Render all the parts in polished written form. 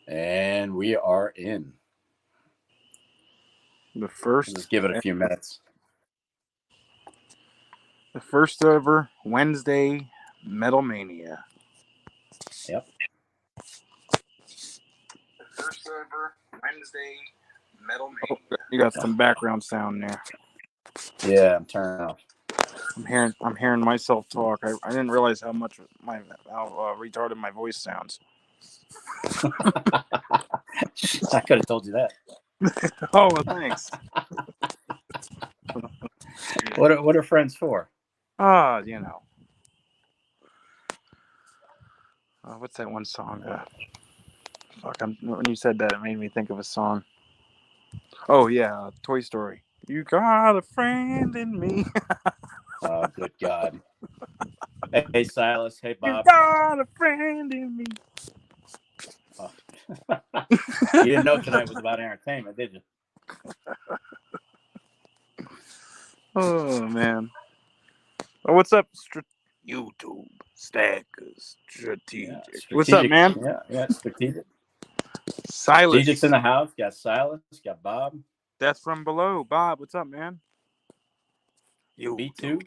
And we are in. The first. Just give it a few minutes. The first ever Wednesday Metal Mania. Yep. The first ever Wednesday Metal Mania. Oh, you got some background sound there. Yeah, I'm turning off. I'm hearing myself talk. I didn't realize how retarded my voice sounds. I could have told you that. Oh, well, thanks. What are friends for? You know. What's that one song? When you said that, it made me think of a song. Oh, yeah, Toy Story. You got a friend in me. Oh, good God. Hey, Silas. Hey, Bob. You got a friend in me. Oh. You didn't know tonight was about entertainment, did you? Oh, man. Oh, what's up, YouTube Stackers Strategic? Yeah, strategic? What's up, man? Yeah, strategic. Silas. Strategic's in the house. Got Silas. Got Bob. Death from Below. Bob, what's up, man? B2.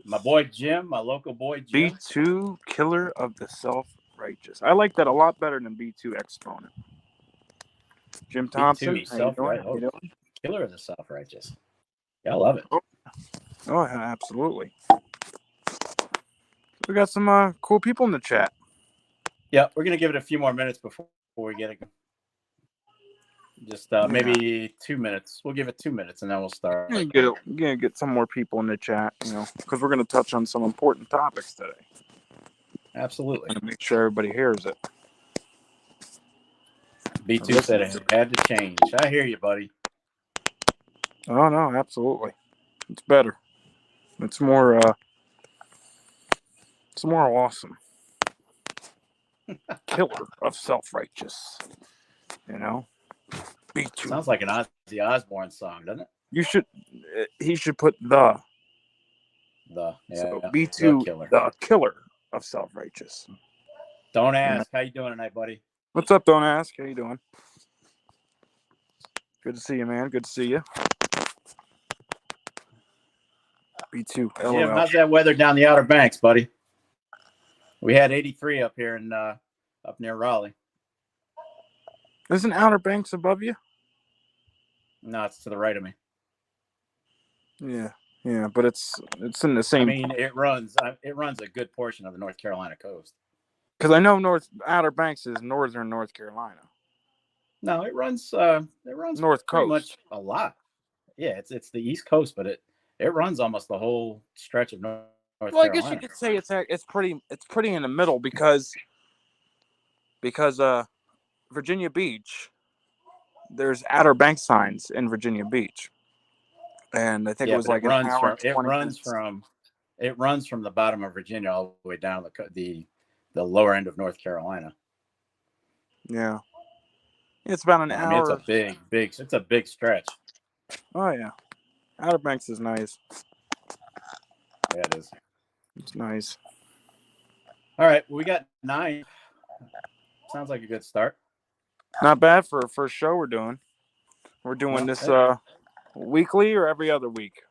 My boy Jim, my local boy Jim. B2, Killer of the Self-Righteous. I like that a lot better than B2 Exponent. Jim Thompson, B2, self-righteous. Killer of the Self-Righteous. Yeah, I love it. Oh, absolutely. We got some cool people in the chat. Yeah, we're going to give it a few more minutes before we get it. Just maybe 2 minutes. We'll give it 2 minutes and then we'll start. Get some more people in the chat, because we're going to touch on some important topics today. Absolutely. To make sure everybody hears it. B2 said it had to change. I hear you, buddy. Oh, no, absolutely. It's better. It's more awesome. Killer of Self-Righteous. B2. Sounds like an Ozzy Osbourne song, doesn't it? He should put the. Yeah. So B2, the killer of Self-Righteous. Don't ask. How you doing tonight, buddy? What's up, Don't Ask? How you doing? Good to see you, man. Good to see you. B2. LOL. Jim, how's that weather down the Outer Banks, buddy? We had 83 up here in up near Raleigh. Isn't Outer Banks above you? No, it's to the right of me. Yeah, but it's in the same. I mean, it runs a good portion of the North Carolina coast. Because I know Outer Banks is northern North Carolina. No, it runs North pretty Coast. much a lot. Yeah, it's the East Coast, but it runs almost the whole stretch of North Carolina. Well, I guess you could say it's pretty in the middle because Virginia Beach, there's Outer Banks signs in Virginia Beach, and I think it was like an hour. It runs from the bottom of Virginia all the way down the lower end of North Carolina. Yeah, it's about an hour. I mean, it's a big stretch. Oh yeah, Outer Banks is nice. Yeah, it is. It's nice. All right, we got 9. Sounds like a good start. Not bad for a first show we're doing. We're doing this weekly or every other week.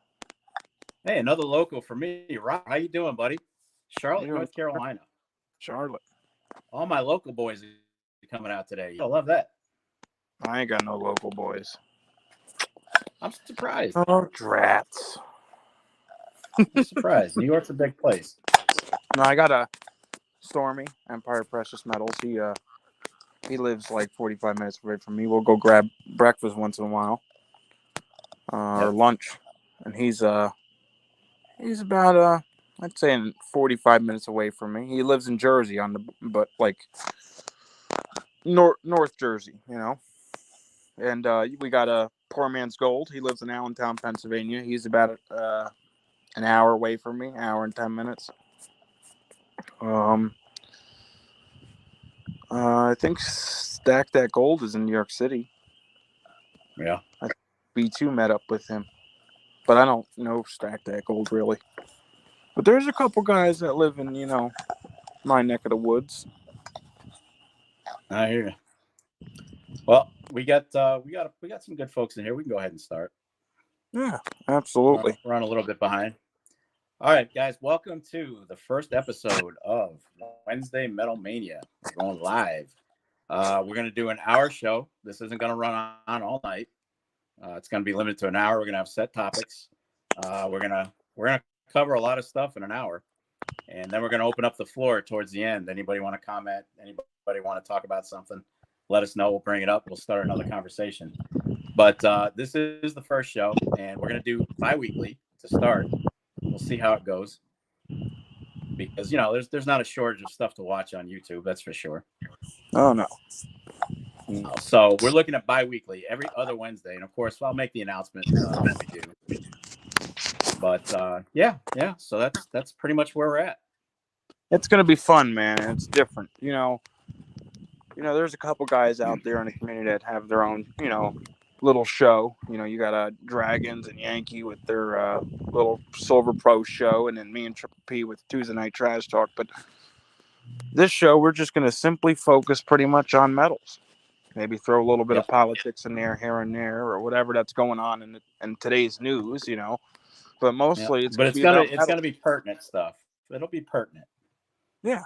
Hey, another local for me. Rob, how you doing, buddy? Charlotte, North Carolina. Charlotte. All my local boys are coming out today. I love that. I ain't got no local boys. I'm surprised. Oh, drats. I'm surprised. New York's a big place. No, I got a Stormy, Empire Precious Metals. He lives like 45 minutes away from me. We'll go grab breakfast once in a while. Or lunch. And he's about I'd say 45 minutes away from me. He lives in Jersey but like North Jersey, And we got a Poor Man's Gold. He lives in Allentown, Pennsylvania. He's about an hour away from me, hour and 10 minutes. I think Stack That Gold is in New York City. Yeah. B2 met up with him. But I don't know Stack That Gold, really. But there's a couple guys that live in, my neck of the woods. I hear you. Well, we got some good folks in here. We can go ahead and start. Yeah, absolutely. We're on a little bit behind. All right, guys, welcome to the first episode of Wednesday Metal Mania. We're going live. We're going to do an hour show. This isn't going to run on all night. It's going to be limited to an hour. We're going to have set topics. We're gonna cover a lot of stuff in an hour, and then we're going to open up the floor towards the end. Anybody want to comment? Anybody want to talk about something? Let us know. We'll bring it up. We'll start another conversation. But this is the first show, and we're going to do bi-weekly to start. We'll see how it goes, because there's not a shortage of stuff to watch on YouTube. That's for sure. Oh no. So we're looking at bi-weekly, every other Wednesday, and of course I'll make the announcement when we do. But yeah. So that's pretty much where we're at. It's gonna be fun, man. It's different. There's a couple guys out there in the community that have their own, little show. You got Dragons and Yankee with their little Silver Pro show, and then me and Triple P with Tuesday Night Trash Talk. But this show, we're just going to simply focus pretty much on metals. Maybe throw a little bit of politics in there, here and there, or whatever that's going on in today's news. But mostly it's going to be about it's going to be pertinent stuff. It'll be pertinent. Yeah.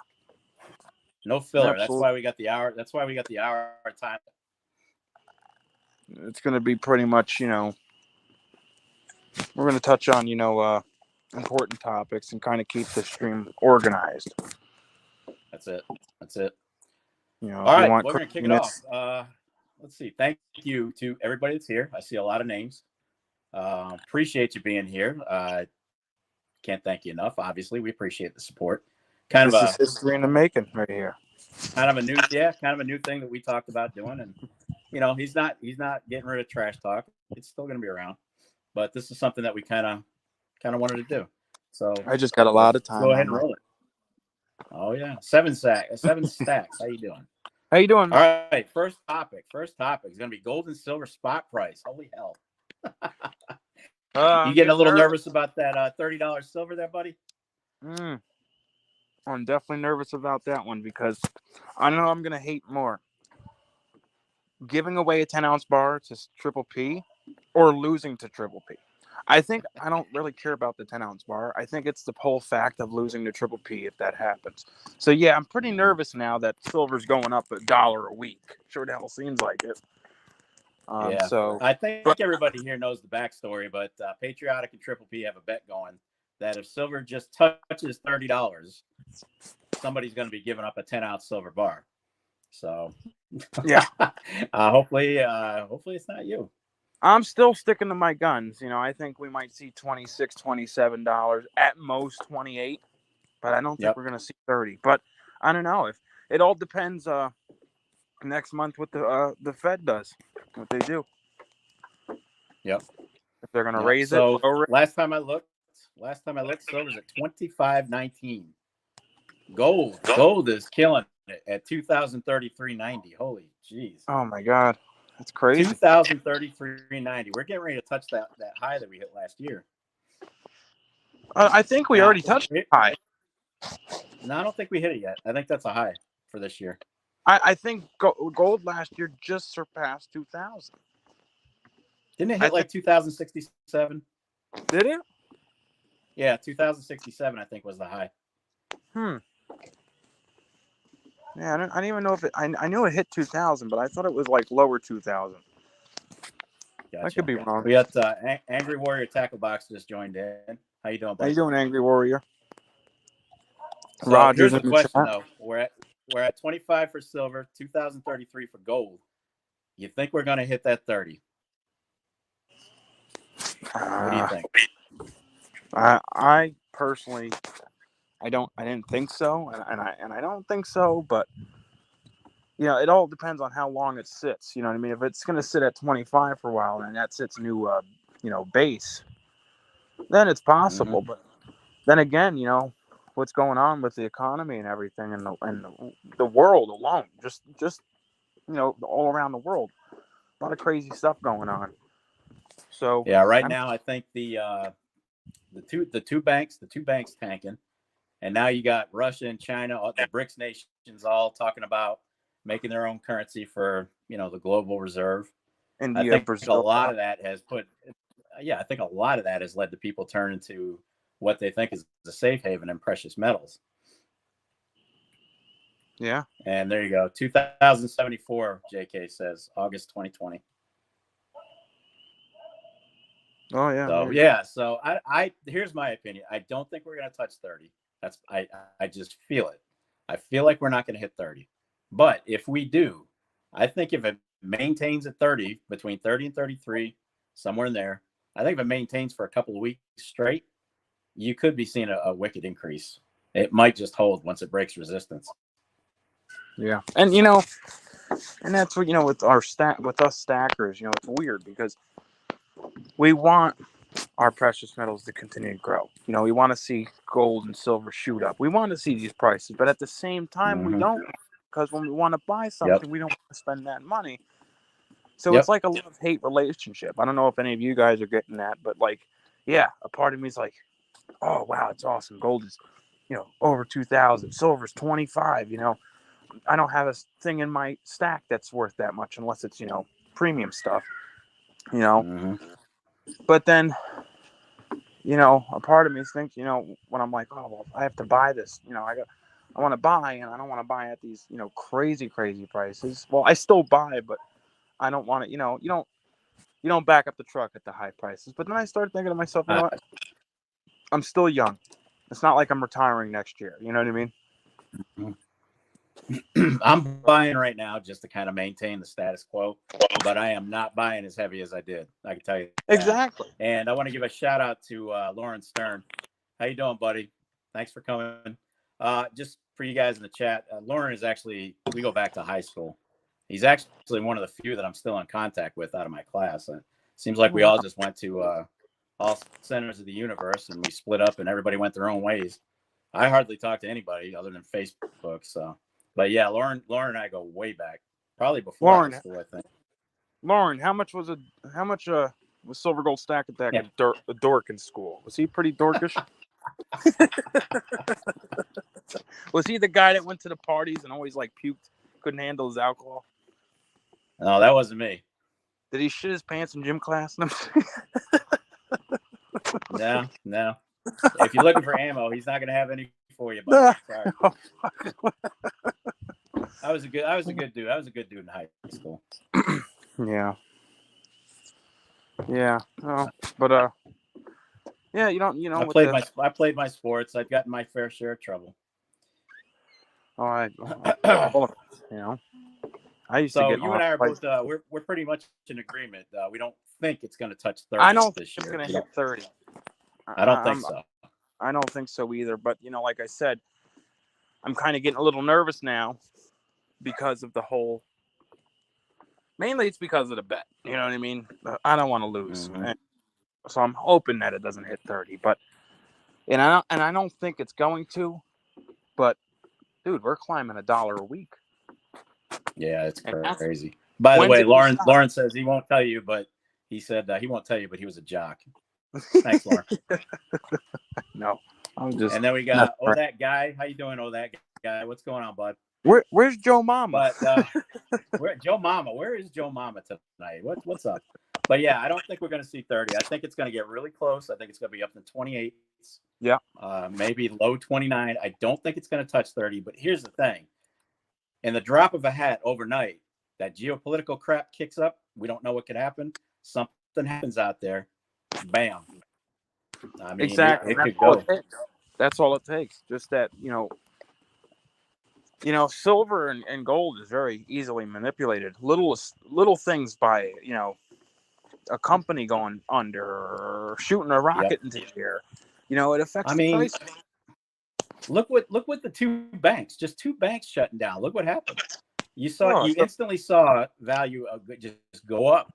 No filler. Absolutely. That's why we got the hour. That's why we got the hour time. It's going to be pretty much, we're going to touch on, important topics and kind of keep the stream organized. That's it. All right, we're going to kick it off. Let's see. Thank you to everybody that's here. I see a lot of names. Appreciate you being here. Can't thank you enough. Obviously, we appreciate the support. This is history in the making right here. Kind of a new thing that we talked about doing, and he's not getting rid of Trash Talk. It's still going to be around, but this is something that we kind of wanted to do. So I just got a lot of time. Go ahead and roll it. Oh yeah, 7 stacks. How you doing? How you doing? All right, first topic is going to be gold and silver spot price. Holy hell! You getting a little nervous about that $30 silver there, buddy? I'm definitely nervous about that one because I know I'm going to hate more. Giving away a 10-ounce bar to Triple P or losing to Triple P. I think I don't really care about the 10-ounce bar. I think it's the whole fact of losing to Triple P if that happens. So, yeah, I'm pretty nervous now that silver's going up $1 a week. Sure the hell seems like it. Yeah. So I think everybody here knows the backstory, but Patriotic and Triple P have a bet going that if silver just touches $30, somebody's going to be giving up a 10-ounce silver bar. So, yeah. Hopefully it's not you. I'm still sticking to my guns. I think we might see $26, $27, at most $28, but I don't think we're going to see $30. But I don't know. If it all depends next month what the Fed does, what they do. Yep. If they're going to raise it. So last time I looked, silver's at $25.19. Gold is killing it at $2,033.90. Holy jeez. Oh my God. That's crazy. $2,033.90. We're getting ready to touch that high that we hit last year. I think we already touched the high. No, I don't think we hit it yet. I think that's a high for this year. I think gold last year just surpassed 2,000. Didn't it hit like 2,067? Did it? Yeah, 2,067 I think was the high. Yeah, I didn't even know if it. I knew it hit 2,000, but I thought it was like lower 2,000. Gotcha. I could be wrong. We got Angry Warrior Tackle Box just joined in. How you doing, buddy? How you doing, Angry Warrior? So Roger's here's the question, though. We're at 25 for silver, 2,033 for gold. You think we're going to hit that 30? What do you think? I personally, I didn't think so, and I don't think so, but it all depends on how long it sits. You know what I mean? If it's going to sit at 25 for a while and that's its new base, then it's possible. Mm-hmm. But then again, what's going on with the economy and everything, and the world alone, just all around the world, a lot of crazy stuff going on. So yeah, right now I think the two banks tanking, and now you got Russia and China, the BRICS nations, all talking about making their own currency for the global reserve. I India, think a Brazil. lot of that has put, yeah, I think a lot of that has led to people turning to what they think is a safe haven in precious metals. Yeah. And there you go. 2074, JK says, August 2020. Oh yeah. So yeah, so I here's my opinion. I don't think we're gonna touch 30. That's I just feel it. I feel like we're not gonna hit 30. But if we do, I think if it maintains at 30, between 30 and 33, somewhere in there, I think if it maintains for a couple of weeks straight, you could be seeing a wicked increase. It might just hold once it breaks resistance. Yeah. And that's what with with us stackers, it's weird because we want our precious metals to continue to grow. We want to see gold and silver shoot up. We want to see these prices, but at the same time, we don't, because when we want to buy something, we don't want to spend that money. So it's like a love-hate relationship. I don't know if any of you guys are getting that, but a part of me is like, oh wow, it's awesome. Gold is, over 2,000. Silver's 25. I don't have a thing in my stack that's worth that much unless it's premium stuff. But then a part of me thinks, when I'm like, oh, well, I have to buy this, I want to buy, and I don't want to buy at these, crazy prices. Well, I still buy, but I don't want to, you don't back up the truck at the high prices. But then I started thinking to myself, you know what? I'm still young. It's not like I'm retiring next year. You know what I mean? I'm buying right now just to kind of maintain the status quo, but I am not buying as heavy as I did. I can tell you that. Exactly. And I want to give a shout out to Lauren Stern. How you doing, buddy? Thanks for coming. Just for you guys in the chat, Lauren is actually, we go back to high school. He's actually one of the few that I'm still in contact with out of my class. It seems like we all just went to all centers of the universe and we split up and everybody went their own ways. I hardly talk to anybody other than Facebook. So, but yeah, Lauren and I go way back, probably before high school, I think. Lauren, how much was silver gold stack at that a dork in school? Was he pretty dorkish? Was he the guy that went to the parties and always puked, couldn't handle his alcohol? No, that wasn't me. Did he shit his pants in gym class? No. If you're looking for ammo, he's not gonna have any for you. Buddy. Sorry. I was a good dude. I was a good dude in high school. Yeah. Oh, but yeah, I played my sports. I've gotten my fair share of trouble. All right. I used to get. You and I are both. We're pretty much in agreement. We don't think it's going to touch 30. I don't think it's going to hit 30. I don't think so. I don't think so either. But like I said, I'm kind of getting a little nervous now because of the whole. Mainly, it's because of the bet. You know what I mean? I don't want to lose, so I'm hoping that it doesn't hit 30. But I don't think it's going to. But dude, we're climbing $1 a week. Yeah, it's crazy. By the way, Lauren says he won't tell you, but he said he won't tell you, but he was a jock. Thanks, Lauren. No, I'm just. And then we got that guy. How you doing, that guy? What's going on, bud? Where's Joe Mama? But Joe Mama? Where is Joe Mama tonight? What's up? But yeah, I don't think we're going to see 30. I think it's going to get really close. I think it's going to be up to 28. Yeah. Maybe low 29. I don't think it's going to touch 30. But here's the thing. In the drop of a hat overnight, that geopolitical crap kicks up. We don't know what could happen. Something happens out there. Bam. I mean, exactly. It could go. That's all it takes. Just that, silver and gold is very easily manipulated. Little things by, a company going under or shooting a rocket into the air. It affects the price. Look what the two banks shutting down. Look what happened. You instantly saw value just go up.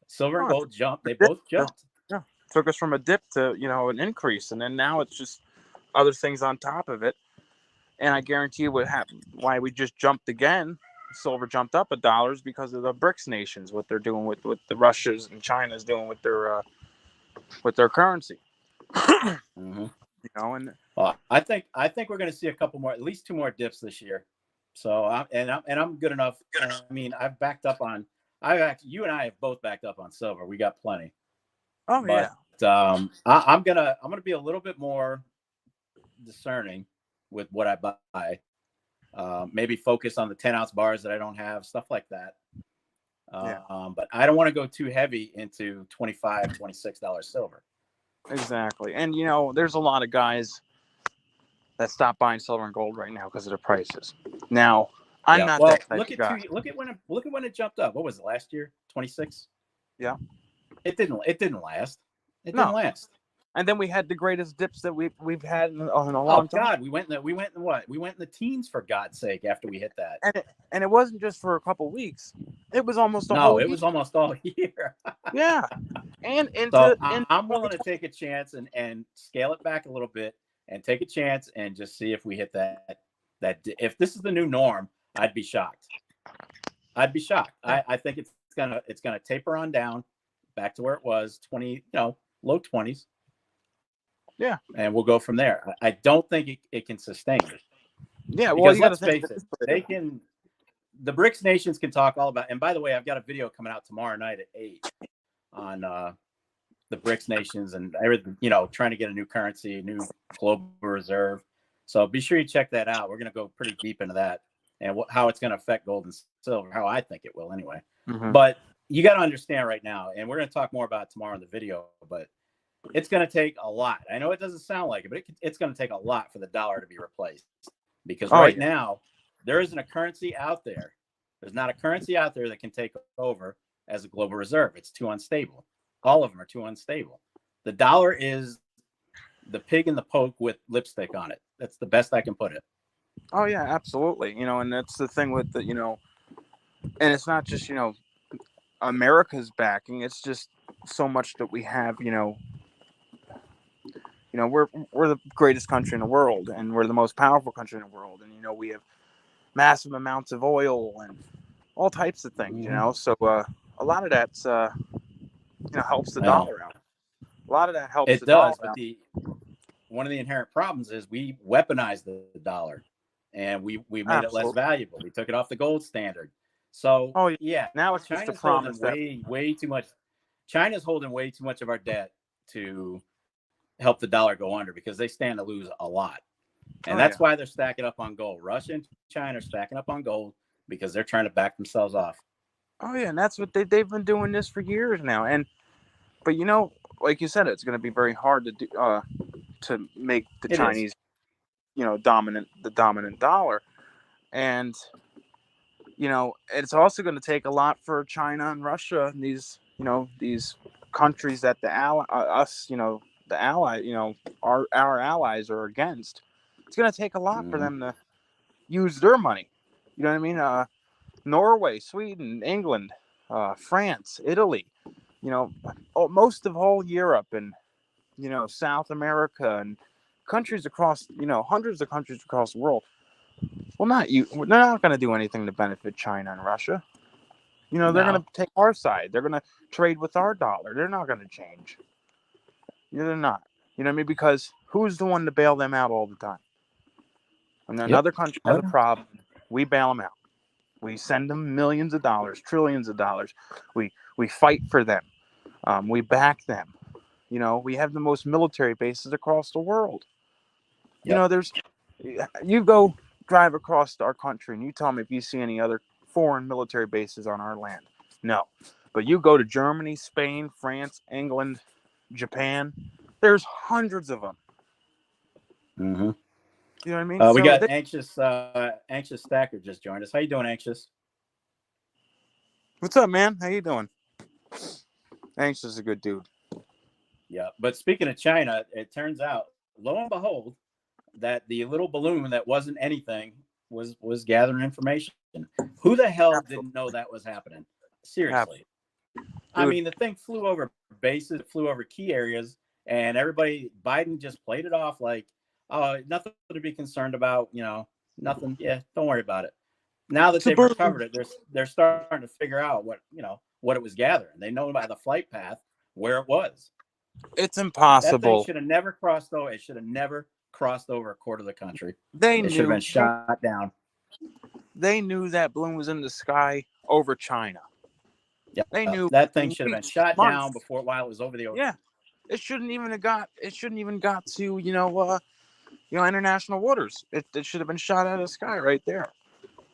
Silver and gold jumped. They both jumped. Yeah. Took us from a dip to, an increase. And then now it's just other things on top of it. And I guarantee you what happened, why we just jumped again. Silver jumped up $1 because of the BRICS nations, what they're doing with the Russias and China's doing with their currency. Mm-hmm. And I think we're going to see a couple more, at least 2 more dips this year. So I'm good enough. I mean, I've backed up on. You and I have both backed up on silver. We got plenty. Oh yeah. But I'm gonna be a little bit more discerning with what I buy. Maybe focus on the 10-ounce bars that I don't have, stuff like that. Yeah. But I don't want to go too heavy into $25, $26 silver. Exactly. And there's a lot of guys that stop buying silver and gold right now because of the prices. Now, I'm Yeah. not Well, that type of guy. look at when it jumped up. What was it last year? 26. Yeah. It didn't last. It didn't No. last. And then we had the greatest dips that we've had in a Oh long time. God, we went in what? We went in the teens, for God's sake, after we hit that. And it wasn't just for a couple weeks. It was almost a No, whole it year. was almost all year. Yeah. And So into I'm willing to take a chance and scale it back a little bit and take a chance and just see if we hit that. If this is the new norm, I'd be shocked. I'd be shocked. I think it's gonna taper on down back to where it was, 20, low 20s. Yeah. And we'll go from there. I don't think it can sustain it. Yeah, well, Because you got to let's think face it, the BRICS nations can talk all about. And by the way, I've got a video coming out tomorrow night at 8 on the BRICS nations and everything. Trying to get a new currency, a new global reserve. So be sure you check that out. We're going to go pretty deep into that and how it's going to affect gold and silver. How I think it will, anyway. Mm-hmm. But you got to understand right now, and we're going to talk more about it tomorrow in the video. But it's going to take a lot. I know it doesn't sound like it, but it's going to take a lot for the dollar to be replaced. Because now, there isn't a currency out there. There's not a currency out there that can take over as a global reserve. It's too unstable. All of them are too unstable. The dollar is the pig in the poke with lipstick on it. That's the best I can put it. Oh, yeah, absolutely. And that's the thing with the, and it's not just, America's backing. It's just so much that we have, we're the greatest country in the world, and we're the most powerful country in the world, and we have massive amounts of oil and all types of things. So a lot of that's helps the dollar out. A lot of that helps the dollar but out. One of the inherent problems is we weaponized the dollar, and we made it less valuable. We took it off the gold standard. So now it's China's just a promise way too much. China's holding way too much of our debt to help the dollar go under, because they stand to lose a lot. And that's why they're stacking up on gold. Russia and China are stacking up on gold because they're trying to back themselves off. Oh yeah, and that's what they've been doing this for years now. But like you said, it's going to be very hard to do to make the Chinese, the dominant dollar, and it's also going to take a lot for China and Russia and these countries that the our allies are against. It's going to take a lot for them to use their money. You know what I mean? Norway, Sweden, England, France, Italy, most of all Europe and, South America and countries across, hundreds of countries across the world. Well, they're not going to do anything to benefit China and Russia. They're going to take our side. They're going to trade with our dollar. They're not going to change. They're not. You know what I mean? Because who's the one to bail them out all the time? When another country has a problem, we bail them out. We send them millions of dollars, trillions of dollars. We fight for them. We back them. We have the most military bases across the world. Yep. You go drive across our country and you tell me if you see any other foreign military bases on our land. No. But you go to Germany, Spain, France, England, Japan, there's hundreds of them. Mm-hmm. You know what I mean? We got Anxious Stacker just joined us. How you doing, Anxious? What's up, man? How you doing? Anxious is a good dude. Yeah, but speaking of China, it turns out, lo and behold, that the little balloon that wasn't anything was gathering information. Who the hell didn't know that was happening? Seriously. I mean, the thing flew over bases, flew over key areas, and Biden just played it off like, oh, nothing to be concerned about, nothing. Yeah, don't worry about it. Now that they've recovered it, they're starting to figure out what it was gathering. They know by the flight path where it was. It's impossible. That thing should have never crossed over. It should have never crossed over a quarter of the country. It should have been shot down. They knew that balloon was in the sky over China. Yeah, They knew that thing in should have been weeks, shot months. down while it was over the ocean. Yeah, it shouldn't even have got. It shouldn't even got to international waters. It should have been shot out of the sky right there.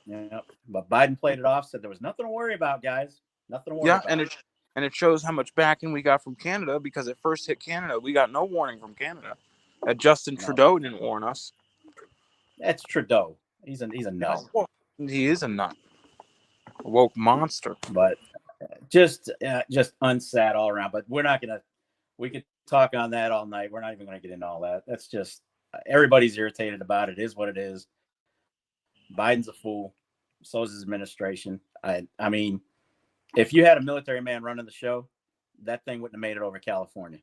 Yeah, but Biden played it off. Said there was nothing to worry about, guys. Nothing to worry Yeah, about. and it shows how much backing we got from Canada because it first hit Canada. We got no warning from Canada. Justin Trudeau didn't warn us. That's Trudeau. He's a nut. Well, he is a nut. A woke monster. But just unsad all around. But we're not gonna. We could talk on that all night. We're not even gonna get into all that. That's just everybody's irritated about it. It is what it is. Biden's a fool. So is his administration. I mean, if you had a military man running the show, that thing wouldn't have made it over California.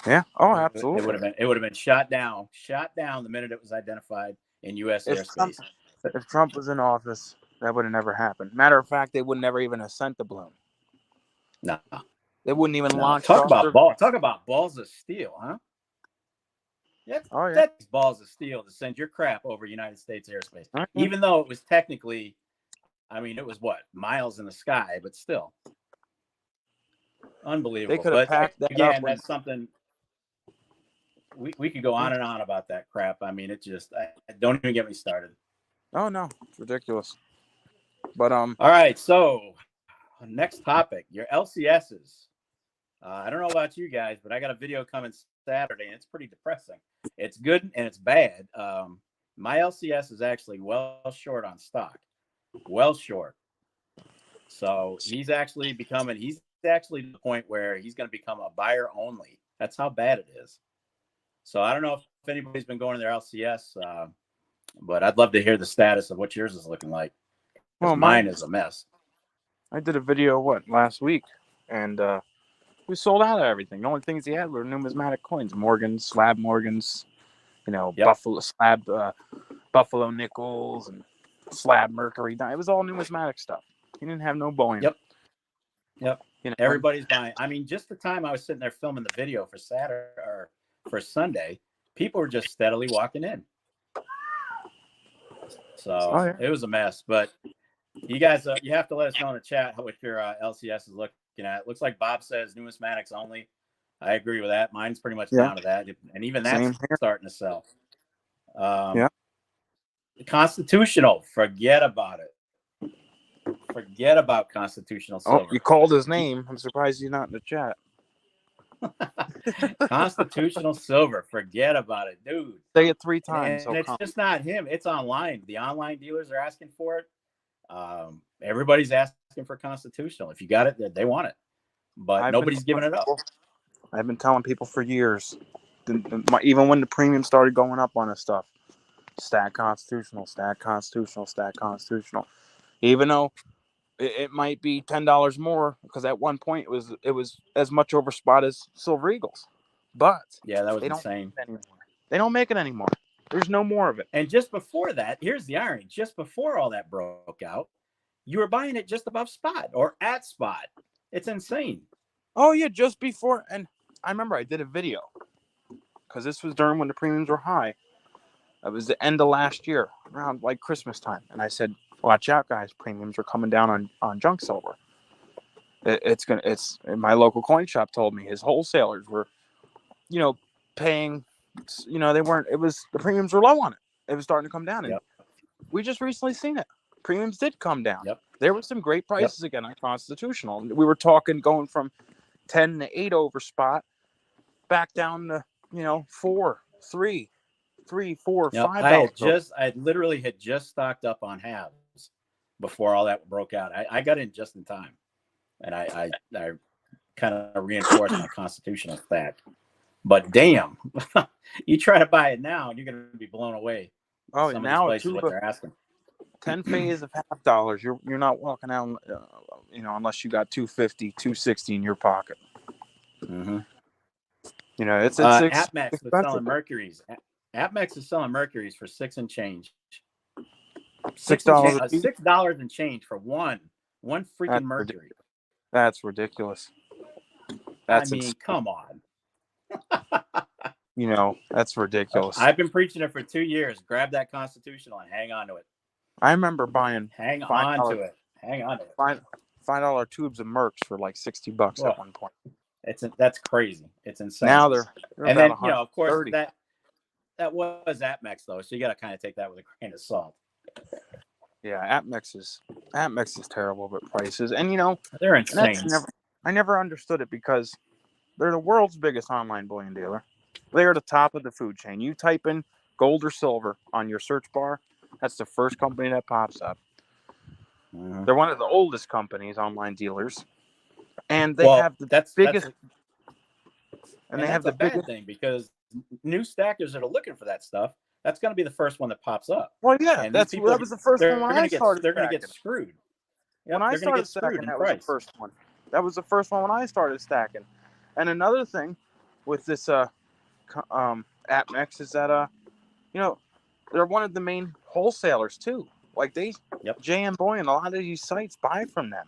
Yeah. Oh, absolutely. It would have been shot down the minute it was identified in U.S. airspace. If Trump was in office, that would have never happened. Matter of fact, they would never even have sent the balloon. No, they wouldn't even launch. Talk about balls of steel, huh? Yeah, that's balls of steel to send your crap over United States airspace, even though it was technically, I mean, it was miles in the sky, but still, unbelievable. They could have packed that again, up. That's something we could go on and on about that crap. I mean, it just don't even get me started. Oh no, it's ridiculous. But all right, so next topic, your LCSs. I don't know about you guys, but I got a video coming Saturday, and it's pretty depressing. It's good and it's bad. My LCS is actually well short on stock, well short. So he's actually to the point where he's going to become a buyer only. That's how bad it is. So I don't know if anybody's been going to their LCS, but I'd love to hear the status of what yours is looking like. Well, mine is a mess. I did a video last week, and we sold out of everything. The only things he had were numismatic coins, Morgans, slab Morgans, Buffalo nickels, and slab mercury. It was all numismatic stuff. He didn't have no bullion. Yep. Everybody's buying. I mean, just the time I was sitting there filming the video for Saturday or for Sunday, people were just steadily walking in. So It was a mess. But you guys, you have to let us know in the chat what your LCS is looking at. It looks like Bob says numismatics only. I agree with that. Mine's pretty much down to that, and even that's starting to sell. Constitutional, forget about it. Forget about Constitutional Silver. Oh, you called his name. I'm surprised he's not in the chat. Constitutional Silver, forget about it, dude. Say it 3 times. And it's just not him. It's online. The online dealers are asking for it. Everybody's asking for Constitutional. If you got it, they want it. But nobody's giving it up. I've been telling people for years, even when the premium started going up on this stuff, stack Constitutional. Even though it might be $10 more, because at one point it was as much overspot as Silver Eagles. But yeah, that was insane. They don't make it anymore. There's no more of it. And just before that, here's the irony. Just before all that broke out, you were buying it just above spot or at spot. It's insane. Oh, yeah, just before. And I remember I did a video because this was during when the premiums were high. It was the end of last year, around like Christmas time. And I said, watch out, guys. Premiums are coming down on junk silver. It's my local coin shop told me his wholesalers were, paying, the premiums were low on it. It was starting to come down. And we just recently seen it. Premiums did come down. There were some great prices again on Constitutional. We were talking going from 10 to 8 over spot back down to, 4, 3, 4, $5. I literally had just stocked up on halves before all that broke out. I got in just in time, and I kind of reinforced my Constitutional stack. But damn, you try to buy it now, and you're going to be blown away. Oh, now what they're asking. 10 phase of $half. You're not walking out, unless you got 250, 260 in your pocket. Mm-hmm. It's AppMex is selling Mercuries. AppMex is selling Mercuries for $6 and change. $6. $6 and change for one freaking Mercury. That's ridiculous. I mean, come on. You know, that's ridiculous. I've been preaching it for 2 years. Grab that Constitutional and hang on to it. I remember buying Hang five on dollar to it. Hang on to it. $5 tubes of Mercs for like $60 at Well, one point. that's crazy. It's insane. Now they're And about then, of course, 130. that was Atmex though, so you got to kind of take that with a grain of salt. Yeah, Atmex is terrible, but prices, and you know, They're insane. I never understood it because they're the world's biggest online bullion dealer. They're at the top of the food chain. You type in gold or silver on your search bar, that's the first company that pops up. Mm-hmm. They're one of the oldest companies, online dealers, and they have the biggest. And they have the bad thing because new stackers that are looking for that stuff, that's going to be the first one that pops up. Well, yeah, and that was the first one when I started. They're going to get screwed. Yep, when I started stacking, that was the first one. That was the first one when I started stacking. And another thing with this Atmex is that you know, they're one of the main wholesalers too. Like JM Bullion, a lot of these sites buy from them.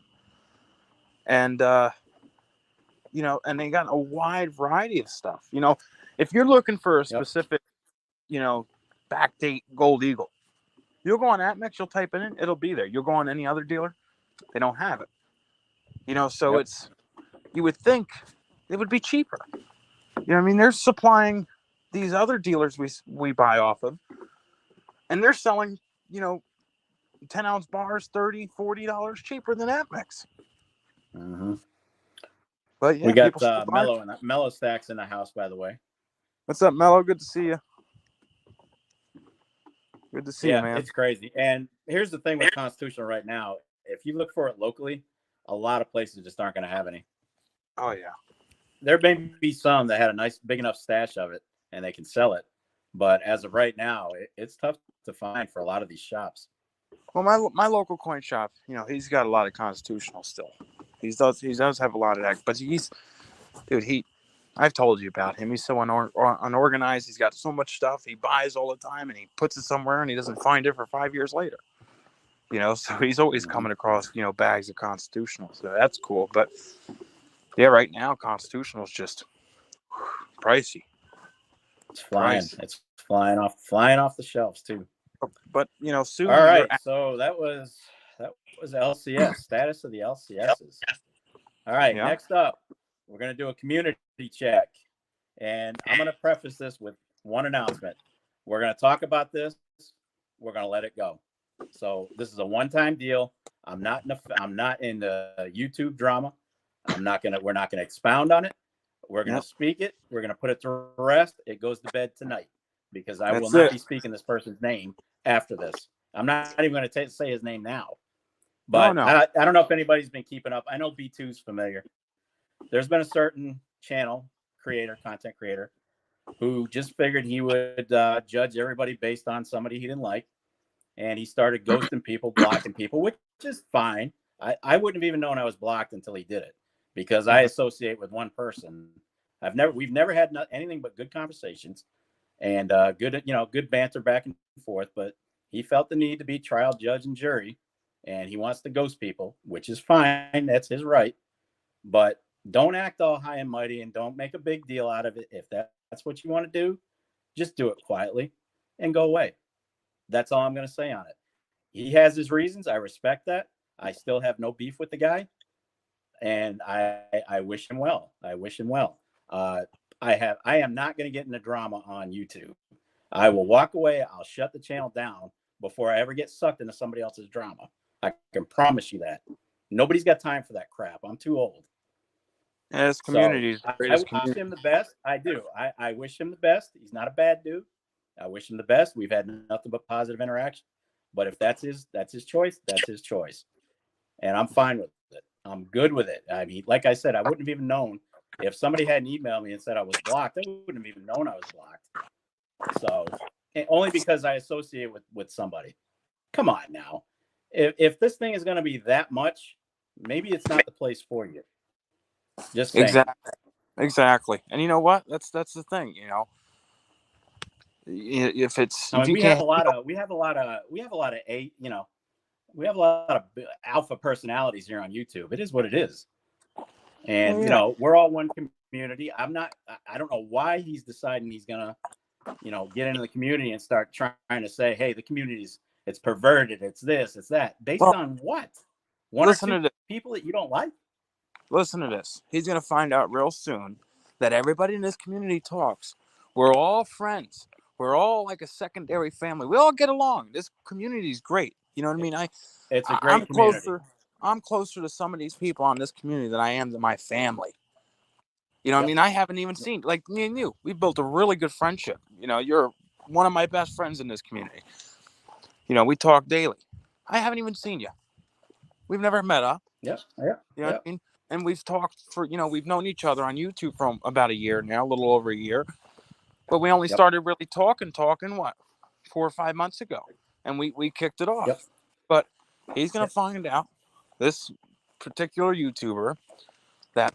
And you know, and they got a wide variety of stuff. You know, if you're looking for a specific, you know, backdate gold eagle, you'll go on Atmex, you'll type it in, it'll be there. You'll go on any other dealer, they don't have it. You know, so you would think it would be cheaper. You know what I mean? They're supplying these other dealers we buy off of, and they're selling, you know, 10-ounce bars $30, $40 cheaper than Atmex. Mm-hmm. But yeah, we got Mellow Stacks in the house, by the way. What's up, Mellow? Good to see you. Good to see you, man. It's crazy. And here's the thing with Constitutional right now. If you look for it locally, a lot of places just aren't going to have any. Oh, yeah. There may be some that had a nice, big enough stash of it, and they can sell it. But as of right now, it's tough to find for a lot of these shops. Well, my local coin shop, you know, he's got a lot of Constitutional still. He does have a lot of that. But I've told you about him. He's so unorganized. He's got so much stuff. He buys all the time, and he puts it somewhere, and he doesn't find it for 5 years later. You know, so he's always coming across, you know, bags of Constitutional. So that's cool. But yeah, right now Constitutional is just pricey. It's flying. Pricey. It's flying off the shelves too. But you know, soon. All right. So that was LCS. Status of the LCSs. All right. Yeah. Next up, we're gonna do a community check, and I'm gonna preface this with one announcement. We're gonna talk about this. We're gonna let it go. So this is a one-time deal. I'm not in the YouTube drama. We're not gonna expound on it. We're gonna speak it. We're gonna put it to rest. It goes to bed tonight because I will not be speaking this person's name after this. I'm not even going to say his name now. But I don't know if anybody's been keeping up. I know B2's familiar. There's been a certain content creator, who just figured he would judge everybody based on somebody he didn't like. And he started ghosting people, blocking people, which is fine. I wouldn't have even known I was blocked until he did it, because I associate with one person. We've never had anything but good conversations and good banter back and forth. But he felt the need to be trial, judge, and jury, and he wants to ghost people, which is fine. That's his right. But don't act all high and mighty, and don't make a big deal out of it. If that's what you want to do, just do it quietly and go away. That's all I'm going to say on it. He has his reasons. I respect that. I still have no beef with the guy, and I wish him well. I wish him well. I am not going to get into drama on YouTube. I will walk away. I'll shut the channel down before I ever get sucked into somebody else's drama. I can promise you that. Nobody's got time for that crap. I'm too old. As communities, I wish him the best. I do. I wish him the best. He's not a bad dude. I wish him the best. We've had nothing but positive interaction. But if that's his choice, that's his choice. And I'm fine with it. I'm good with it. I mean, like I said, I wouldn't have even known if somebody hadn't emailed me and said I was blocked. I wouldn't have even known I was blocked. So, only because I associate with somebody. Come on now. If this thing is going to be that much, maybe it's not the place for you. Just saying. Exactly. And you know what? That's the thing. You know, if it's we have a lot of alpha personalities here on YouTube. It is what it is. And you know, we're all one community. I don't know why he's deciding he's gonna, get into the community and start trying to say, hey, the community's it's perverted, it's this, it's that. Based Well, on what? One or listen two to this. people that you don't like? Listen to this. He's going to find out real soon that everybody in this community talks. We're all friends. We're all like a secondary family. We all get along. This community is great. You know what I mean? It's a I'm great community. closer. I'm closer to some of these people on this community than I am to my family. You know what I mean? I haven't even seen, like me and you. We built a really good friendship. You're one of my best friends in this community. We talk daily. I haven't even seen you. We've never met up. Yep. You know what I mean? And we've talked we've known each other on YouTube for about a year now, a little over a year. But we only started really talking, what, 4 or 5 months ago. And we kicked it off. Yep. But he's going to find out, this particular YouTuber, that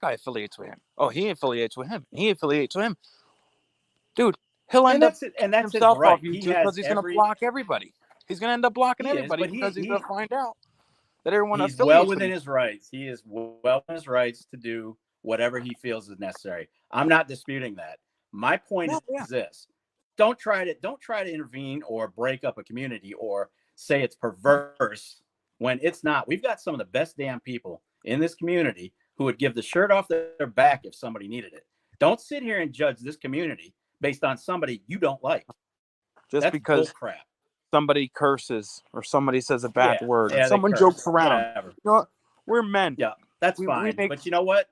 guy affiliates with him. Oh, he affiliates with him. He affiliates with him. Dude, he'll end up that's his himself right. off YouTube because he's going to block everybody. He's going to end up blocking everybody because he's going to find out that everyone he's affiliates well within with his rights. He is well within his rights to do whatever he feels is necessary. I'm not disputing that. My point is this: don't try to intervene or break up a community or say it's perverse when it's not. We've got some of the best damn people in this community who would give the shirt off their back if somebody needed it. Don't sit here and judge this community based on somebody you don't like. Just That's because bullcrap. Somebody curses or somebody says a bad word. Yeah, Someone jokes around. Whatever. You know what? We're men. Yeah, that's fine. But you know what?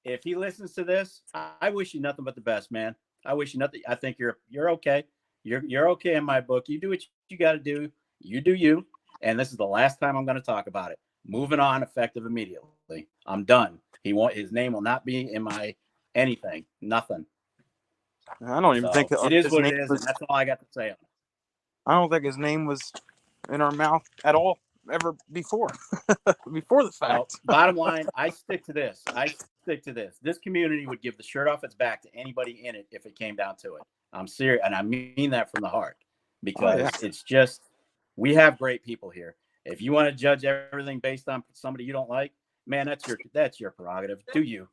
If he listens to this, I wish you nothing but the best, man. I wish you nothing. I think you're okay. You're okay in my book. You do what you got to do. You do you. And this is the last time I'm going to talk about it. Moving on, effective immediately. I'm done. His name will not be in my anything. Nothing. I don't even think it is what it is, and that's all I got to say on it. I don't think his name was in our mouth at all ever before. Before the fact. Well, bottom line, I stick to this. This community would give the shirt off its back to anybody in it if it came down to it. I'm serious, and I mean that from the heart, because it's just, we have great people here. If you want to judge everything based on somebody you don't like, man, that's your prerogative. Do you?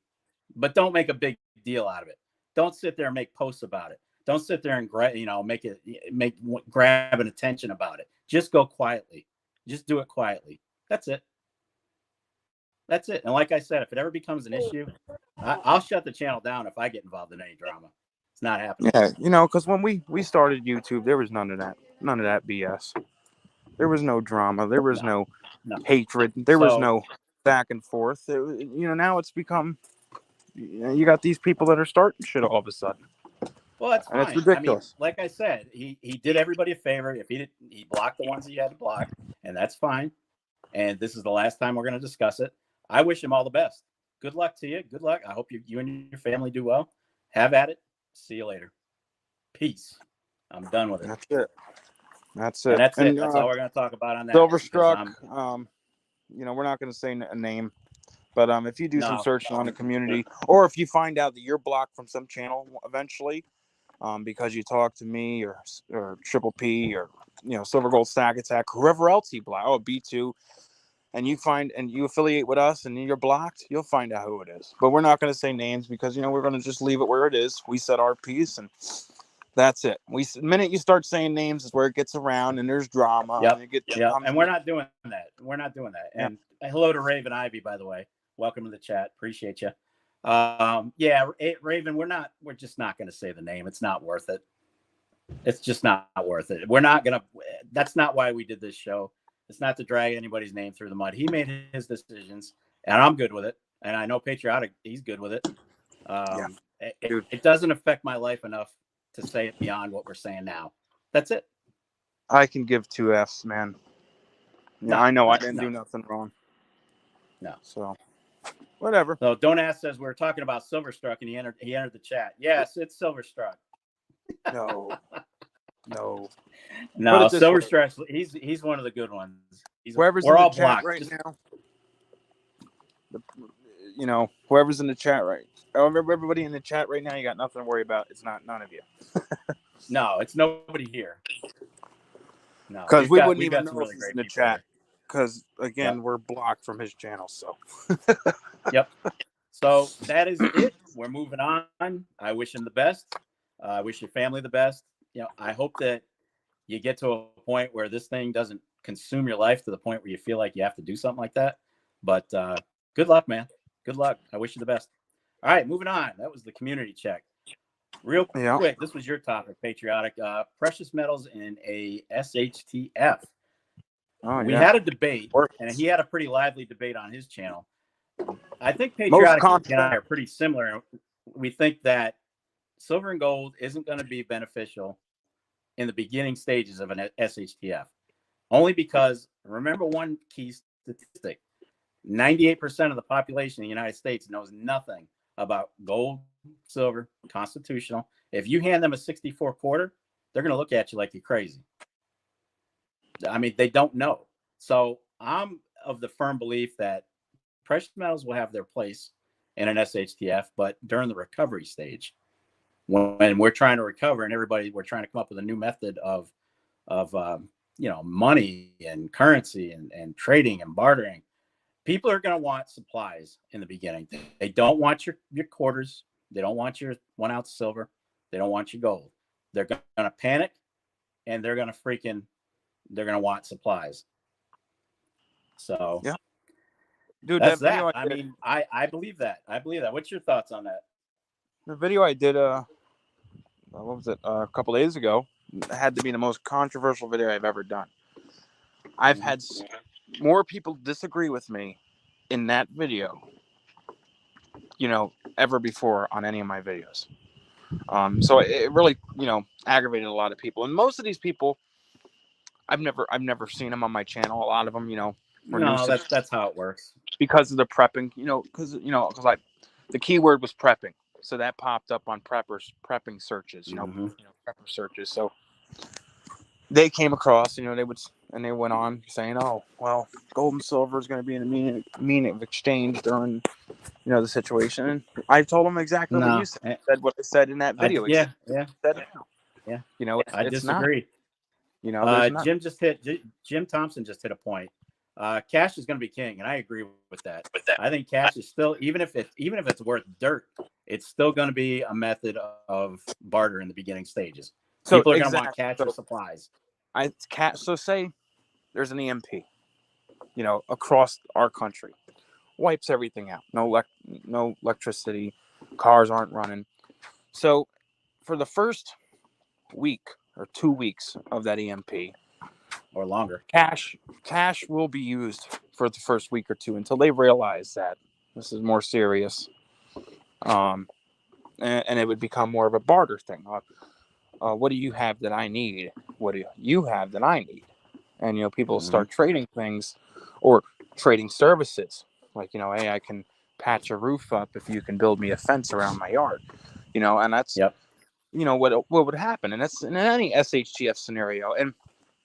But don't make a big deal out of it. Don't sit there and make posts about it. Don't sit there and grab an attention about it. Just go quietly. Just do it quietly. That's it. And like I said, if it ever becomes an issue, I'll shut the channel down if I get involved in any drama. It's not happening. Yeah, because when we started YouTube, there was none of that BS. There was no drama. There was no hatred. There was no back and forth. Now it's become, you got these people that are starting shit all of a sudden. Well, that's fine. It's ridiculous. I mean, like I said, he did everybody a favor. If he blocked the ones he had to block, and that's fine. And this is the last time we're going to discuss it. I wish him all the best. Good luck to you. Good luck. I hope you and your family do well. Have at it. See you later. Peace. I'm done with it. That's it. And that's it. That's all we're going to talk about on that. Silverstruck. We're not going to say a name, but if you do some searching on the community, or if you find out that you're blocked from some channel eventually, because you talk to me or Triple P or Silver Gold Stack Attack, whoever else you block, B2, and you affiliate with us and you're blocked, you'll find out who it is. But we're not going to say names because we're going to just leave it where it is. We said our piece and that's it. The minute you start saying names is where it gets around and there's drama. And we're not doing that. And hello to Raven Ivy, by the way. Welcome to the chat. Appreciate you. Raven, we're just not going to say the name. It's not worth it. It's just not worth it. We're not going to, that's not why we did this show. It's not to drag anybody's name through the mud. He made his decisions and I'm good with it. And I know Patriotic, he's good with it. It doesn't affect my life enough to say it beyond what we're saying now. That's it. I can give 2 Fs, man. Yeah, I know I didn't do nothing wrong. No. So whatever. So Don't Ask says we're talking about Silverstruck and he entered the chat. Yes, it's Silverstruck. No. Silverstruck. He's one of the good ones. We're all blocked right now. Whoever's in the chat right. Everybody in the chat right now, you got nothing to worry about. It's not none of you. No, it's nobody here. No, because we wouldn't even know if he's in the chat. Because again, we're blocked from his channel. So. Yep. So that is it. We're moving on. I wish him the best. I wish your family the best. I hope that you get to a point where this thing doesn't consume your life to the point where you feel like you have to do something like that. But good luck, man. Good luck. I wish you the best. All right, moving on. That was the community check. Real quick, this was your topic, patriotic. Precious metals in a SHTF. We had a debate, and he had a pretty lively debate on his channel. I think patriotic and I are pretty similar. We think that silver and gold isn't going to be beneficial in the beginning stages of an SHTF, only because remember one key statistic: 98% of the population in the United States knows nothing about gold, silver, constitutional. If you hand them a 64 quarter, they're going to look at you like you're crazy. I mean, they don't know. So I'm of the firm belief that precious metals will have their place in an SHTF, but during the recovery stage, when we're trying to recover and we're trying to come up with a new method of money and currency and trading and bartering, people are going to want supplies in the beginning. They don't want your quarters. They don't want your 1 ounce silver. They don't want your gold. They're going to panic, and they're going to want supplies. So yeah, dude, that's that. I mean, I believe that. What's your thoughts on that? The video I did, what was it, a couple days ago, had to be the most controversial video I've ever done. I've had more people disagree with me in that video, ever before on any of my videos. So it really, aggravated a lot of people. And most of these people, I've never seen them on my channel. A lot of them, were new. That's how it works. Because of the prepping, because the keyword was prepping. So that popped up on prepping searches, prepper searches. So they came across, they went on saying, oh, well, gold and silver is going to be in a mean of exchange during, the situation. And I told them exactly what you said. What I said in that video. Yeah. I disagree. Not. Jim Thompson just hit a point. Cash is going to be king, and I agree with that. I think cash is still, even if it's worth dirt, it's still going to be a method of barter in the beginning stages. So people are going to want cash or supplies. So say there's an EMP, across our country, wipes everything out. No electricity, cars aren't running. So for the first week or 2 weeks of that EMP, or longer, cash will be used for the first week or two until they realize that this is more serious, and it would become more of a barter thing. What do you have that I need? What do you have that I need? And people start trading things or trading services, like hey, I can patch a roof up if you can build me a fence around my yard, and that's what would happen, and that's in any SHTF scenario. And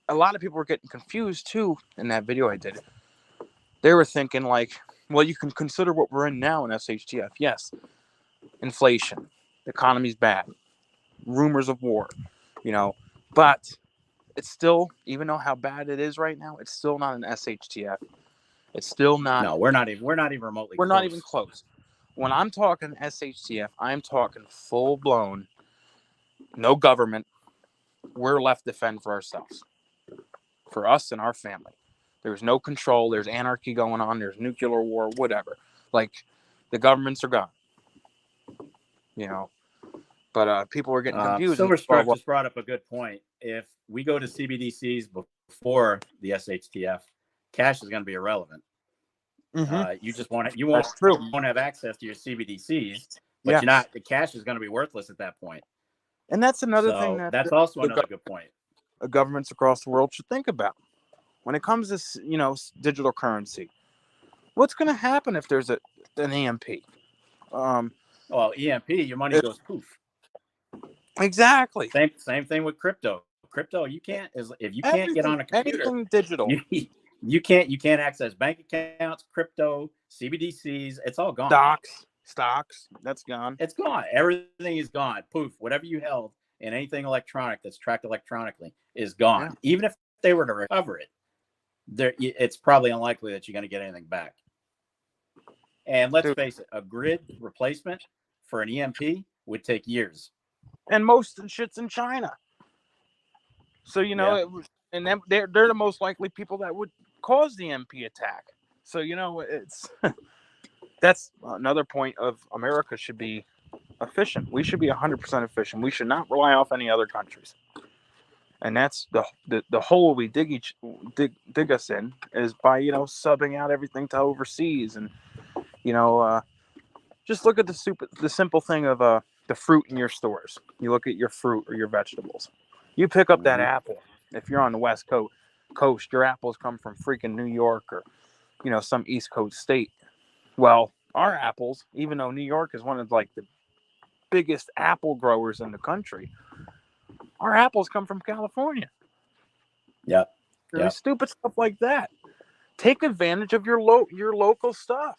a lot of people were getting confused too in that video I did. They were thinking like, well, you can consider what we're in now in SHTF. Yes, inflation, the economy's bad, rumors of war, but it's still, even though how bad it is right now, it's still not an SHTF. It's still not. No, we're not even remotely. We're not even close. When I'm talking SHTF, I'm talking full blown, no government. We're left to fend for ourselves, for us and our family. There's no control. There's anarchy going on. There's nuclear war, whatever. Like, the governments are gone. But people were getting confused. Silverstruck just brought up a good point. If we go to CBDCs before the SHTF, cash is going to be irrelevant. You just won't have access to your CBDCs, but the cash is going to be worthless at that point. And that's another thing that's also another good point. Governments across the world should think about when it comes to digital currency. What's going to happen if there's an EMP? EMP, your money goes poof. Exactly. Same thing with crypto. Crypto, you can't get on a computer, anything digital. You can't access bank accounts, crypto, CBDCs. It's all gone. Stocks, that's gone. It's gone. Everything is gone. Poof. Whatever you held in anything electronic that's tracked electronically is gone. Yeah. Even if they were to recover it, it's probably unlikely that you're going to get anything back. And let's Dude. face it, a grid replacement for an EMP would take years. And most shit's in China. So, Yeah. and they're the most likely people that would cause the MP attack. So, it's that's another point of America should be efficient. We should be 100% efficient. We should not rely off any other countries. And that's the hole we dig us in is by subbing out everything to overseas. And just look at the simple thing of the fruit in your stores. You look at your fruit or your vegetables. You pick up that apple. If you're on the West Coast, your apples come from freaking New York or some East Coast state. Well, our apples, even though New York is one of like the biggest apple growers in the country, our apples come from California. Yeah. There's stupid stuff like that. Take advantage of your local stuff.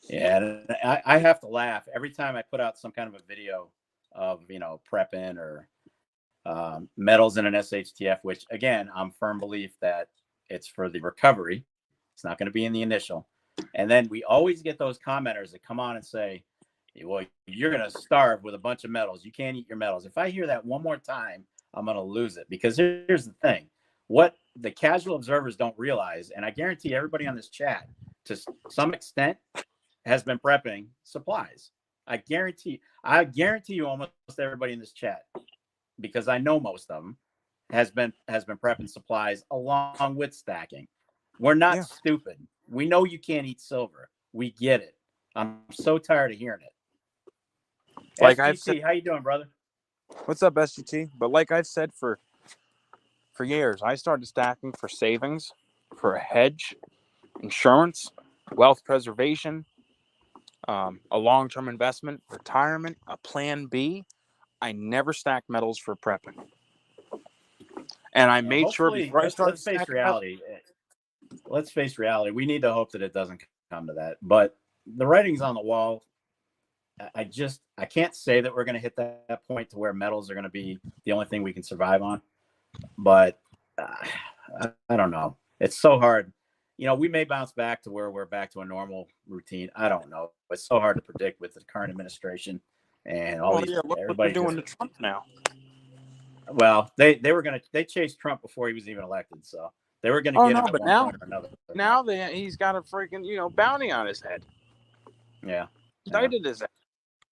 Yeah, and I have to laugh every time I put out some kind of a video of prepping or metals in an SHTF, which again, I'm firm belief that it's for the recovery. It's not going to be in the initial. And then we always get those commenters that come on and say, well, you're going to starve with a bunch of metals. You can't eat your metals. If I hear that one more time, I'm going to lose it. Because here's the thing. What the casual observers don't realize, and I guarantee everybody on this chat, to some extent, has been prepping supplies. I guarantee you almost everybody in this chat, because I know most of them, has been prepping supplies along with stacking. We're not stupid. We know you can't eat silver. We get it. I'm so tired of hearing it. Like SGT, I've said, how you doing, brother? What's up, SGT? But like I've said for years, I started stacking for savings, for a hedge, insurance, wealth preservation, a long-term investment, retirement, a plan B. I never stacked metals for prepping. And I made sure before I started stacking. Let's face reality. We need to hope that it doesn't come to that. But the writing's on the wall. I can't say that we're going to hit that point to where metals are going to be the only thing we can survive on. But I don't know. It's so hard. We may bounce back to where we're back to a normal routine. I don't know. It's so hard to predict with the current administration and all these. Look what they're doing to Trump now. Well, they chased Trump before he was even elected, so they were going to get him at one point or another. Now he's got a freaking bounty on his head. Yeah, indicted his head.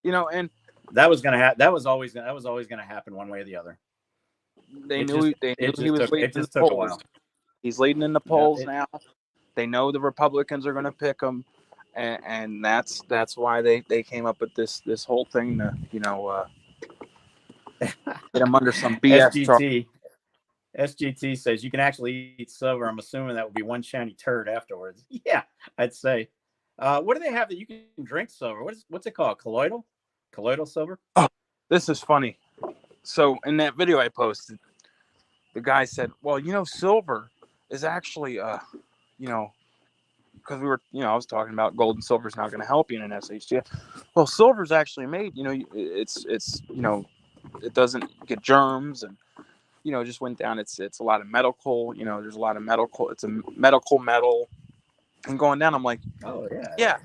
And that was going to happen. That was always going to happen one way or the other. They knew he was leading in the polls. A while. He's leading in the polls now. They know the Republicans are going to pick him, and that's why they came up with this whole thing to get him under some BS charge. SGT says you can actually eat silver. I'm assuming that would be one shiny turd afterwards. Yeah, I'd say. What do they have that you can drink silver? What's it called? Colloidal silver? Oh, this is funny. So in that video I posted, the guy said, well, silver is actually, because we were, I was talking about gold and silver is not going to help you in an SHTF. Well, silver is actually made, it's it doesn't get germs and, just went down. It's a lot of medical, there's a lot of medical. It's a medical metal. And going down, I'm like, oh, yeah. Yeah.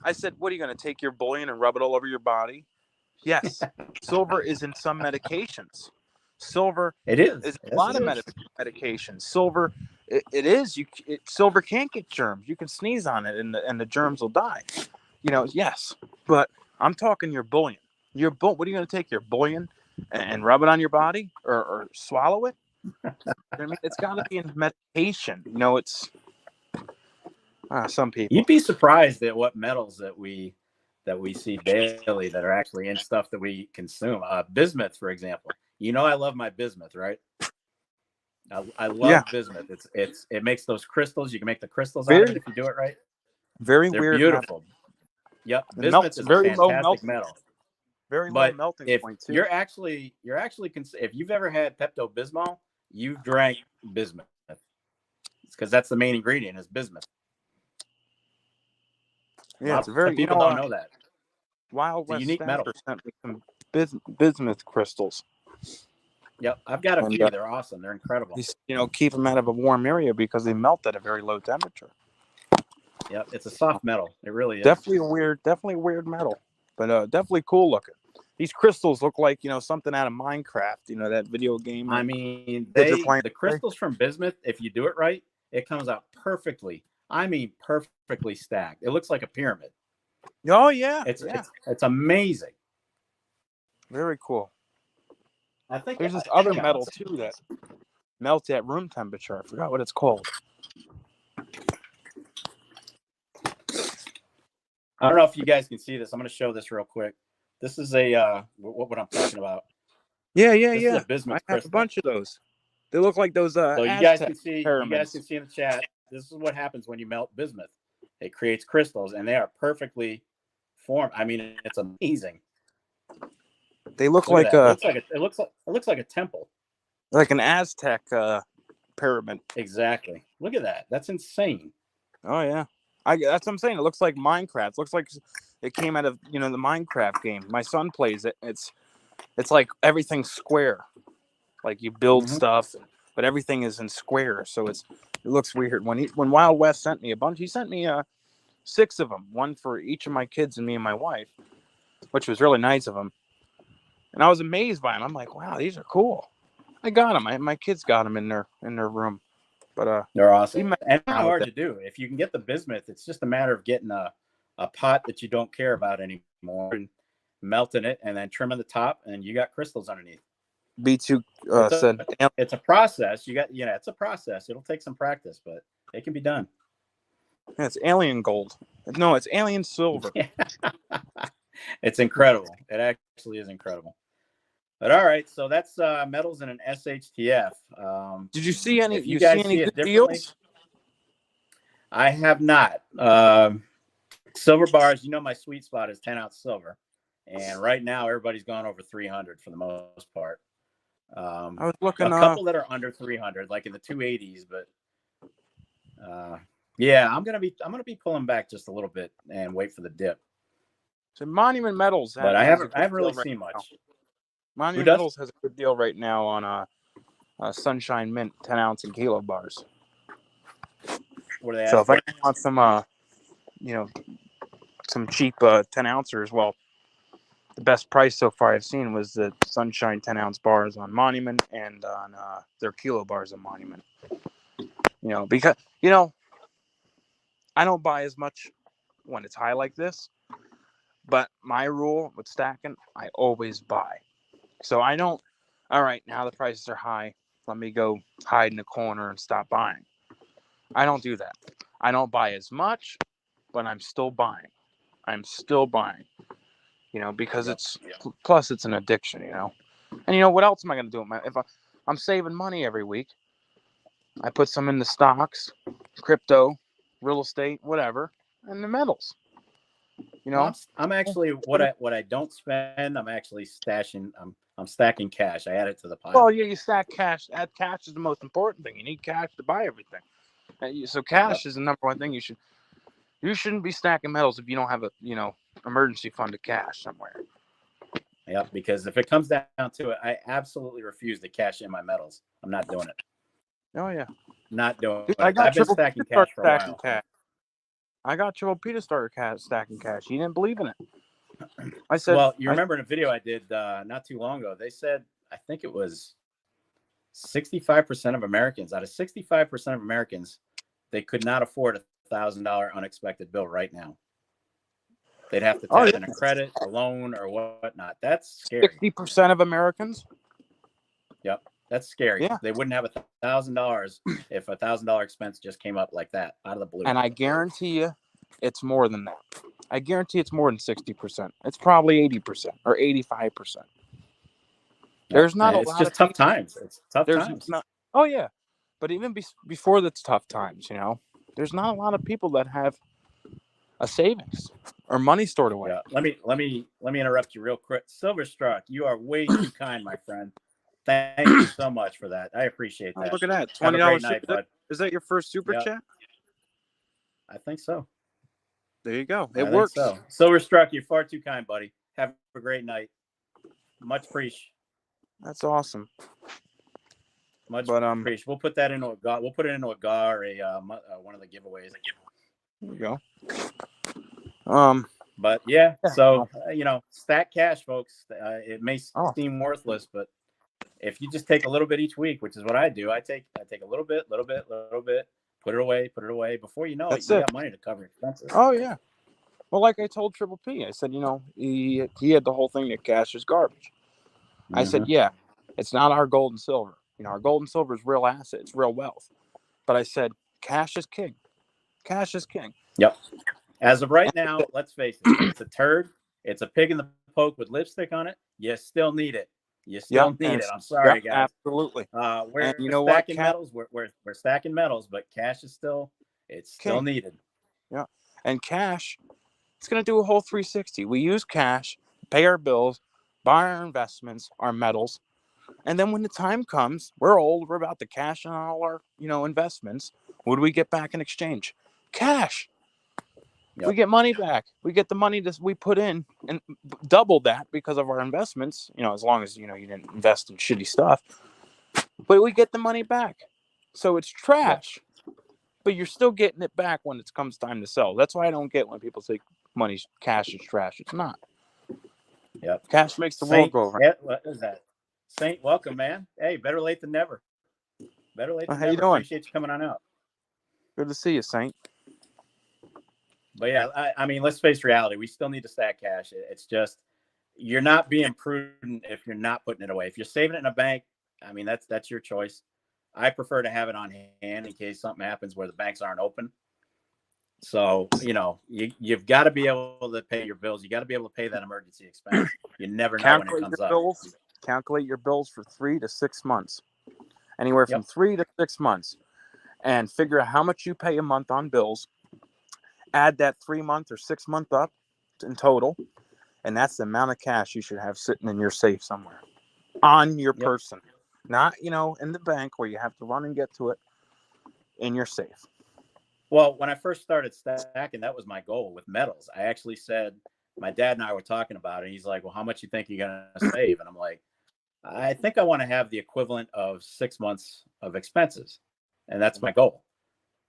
I said, what are you going to take your bullion and rub it all over your body? Yes. Silver is in some medications. Silver is a lot of medications. Silver, it is. Silver can't get germs. You can sneeze on it and the germs will die. Yes. But I'm talking your bullion. What are you going to take your bullion and rub it on your body or swallow it? I mean, it's got to be in medication. It's some people. You'd be surprised at what metals that we see daily that are actually in stuff that we consume. Bismuth, for example. I love my bismuth, right? I love bismuth. It makes those crystals. You can make the crystals out of it if you do it right. They're weird. Beautiful. Yep. Bismuth is very a fantastic metal. Very low melting point too. You're actually if you've ever had Pepto-Bismol, you've drank bismuth. It's because that's the main ingredient is bismuth. Yeah, it's very. People don't know that. Wild West unique metal. Sent me some bismuth crystals. Yep, I've got a few. They're awesome. They're incredible. Keep them out of a warm area because they melt at a very low temperature. Yep, it's a soft metal. It really is. Definitely a weird metal, but definitely cool looking. These crystals look like something out of Minecraft. That video game. I mean, Kids are playing. the crystals from bismuth, if you do it right, it comes out perfectly. I mean, perfectly stacked. It looks like a pyramid. Oh yeah, It's amazing. very cool. I think There's this I other think metal too that melts at room temperature. I forgot what it's called. I don't know if you guys can see this. I'm going to show this real quick. This is what I'm talking about. Yeah. This is a bismuth I have a crystal. bunch of those. They look like those So you guys can see. pyramids. You guys can see in the chat. This is what happens when you melt bismuth. It creates crystals, and they are perfectly formed. I mean, it's amazing. They look Look like it looks like a temple. Like an Aztec pyramid. Exactly. Look at that. That's insane. Oh yeah. That's what I'm saying. It looks like Minecraft. It looks like it came out of the Minecraft game. My son plays it. It's like everything's square. Like you build stuff, but everything is in square. So it looks weird. When Wild West sent me a bunch, he sent me 6 of them, one for each of my kids and me and my wife, which was really nice of him. And I was amazed by them. I'm like, wow, these are cool. I got them. My kids got them in their room. But they're awesome. And not hard to do. If you can get the bismuth, it's just a matter of getting a pot that you don't care about anymore and melting it and then trimming the top, and you got crystals underneath. B2 said it's a process. It's a process. It'll take some practice, but it can be done. Yeah, it's alien gold. No, it's alien silver. It's incredible. It actually is incredible. But all right, so that's metals in an SHTF. Did you see any? You guys see it differently? Deals? I have not. Silver bars. My sweet spot is 10-ounce silver, and right now everybody's gone over 300 for the most part. I was looking a couple that are under 300, like in the 280s, but yeah, I'm gonna be pulling back just a little bit and wait for the dip. So Monument Metals, but I haven't really seen much. Monument Metals has a good deal right now on Sunshine Mint 10-ounce and kilo bars. What are they? So if I want some, some cheap 10-ouncers, well, the best price so far I've seen was the Sunshine 10-ounce bars on Monument and on their kilo bars on Monument. Because I don't buy as much when it's high like this, but my rule with stacking, I always buy. So I don't, all right, now the prices are high, let me go hide in a corner and stop buying. I don't do that. I don't buy as much, but I'm still buying. Because plus it's an addiction, And what else am I going to do? If I'm saving money every week, I put some in the stocks, crypto, real estate, whatever, and the metals. I'm actually what I don't spend, I'm actually stashing. I'm stacking cash. I add it to the pile. Well, yeah, you stack cash. Add cash is the most important thing. You need cash to buy everything. So cash is the number one thing you shouldn't be stacking metals if you don't have a emergency fund of cash somewhere. Yep, because if it comes down to it, I absolutely refuse to cash in my metals. I'm not doing it. Oh yeah, not doing it. I've been stacking cash for a while. Cash. I got Triple P to start stacking cash. He didn't believe in it. I said, well, you remember in a video I did not too long ago, they said, I think it was 65% of Americans, out of 65% of Americans, they could not afford a $1,000 unexpected bill right now. They'd have to tap in a credit, a loan, or whatnot. That's scary. 60% of Americans? Yep. That's scary. Yeah. They wouldn't have $1,000 if a $1,000 expense just came up like that out of the blue. And I guarantee you it's more than that. I guarantee it's more than 60%. It's probably 80% or 85%. Yep. There's not a lot. It's just tough times. It's tough times. Oh, yeah. But even before that's tough times, there's not a lot of people that have a savings or money stored away. Yeah. Let me interrupt you real quick. Silverstruck, you are way too kind, my friend. Thank you so much for that. I appreciate that. Oh, look at that. $20 night, bud. Is that your first super chat? I think so. There you go. It works. So. Silverstruck, you're far too kind, buddy. Have a great night. Much appreciate. That's awesome. Much appreciate. We'll put that into a GAR. We'll put it into a GAR or one of the giveaways. There you go. But yeah, Yeah. so stack cash, folks. It may Oh, seem worthless, but if you just take a little bit each week, which is what I do, I take a little bit, put it away. Before you know it, that's you it. got money to cover expenses. Oh yeah. Well, like I told Triple P, I said, he had the whole thing that cash is garbage. I said, Mm-hmm. yeah, it's not our gold and silver. Our gold and silver is real asset, it's real wealth. But I said, cash is king. Cash is king. Yep. As of right And now, let's face it, it's a turd. It's a pig in the poke with lipstick on it. You still need it. You yep, still and need it. it's, I'm yep, sorry, guys. absolutely. And We're you know what? stacking Cash metals. We're stacking metals, but cash is still king. needed. Yeah. And cash, it's going to do a whole 360. We use cash, pay our bills, buy our investments, our metals. And then when the time comes, we're old, we're about to cash in all our, investments. What do we get back in exchange? Cash. We Yep. get money back. We get the money that we put in and double that because of our investments, as long as, you didn't invest in shitty stuff. But we get the money back. So it's Yep. trash, but you're still getting it back when it comes time to sell. That's why I don't get when people say cash is trash. It's not. Yep. Cash makes the world Saint, go around. yeah, what is that? Saint, welcome, man. Hey, better late than never. Better late Well, than how you never. doing? Appreciate you coming on out. Good to see you, Saint. But yeah, I mean, let's face reality. We still need to stack cash. It's just you're not being prudent if you're not putting it away. If you're saving it in a bank, I mean, that's your choice. I prefer to have it on hand in case something happens where the banks aren't open. So, you've got to be able to pay your bills. You got to be able to pay that emergency expense. You never know when it Calculate comes your up. bills. Calculate your bills for 3 to 6 months. Anywhere from Yep. 3 to 6 months. And figure out how much you pay a month on bills. Add that 3-month or 6-month up in total. And that's the amount of cash you should have sitting in your safe somewhere. On your Yep. person. Not, in the bank where you have to run and get to it. In your safe. Well, when I first started stacking, that was my goal with metals. I actually said, my dad and I were talking about it. He's like, well, how much you think you're going to save? And I'm like, I think I want to have the equivalent of 6 months of expenses. And that's my goal.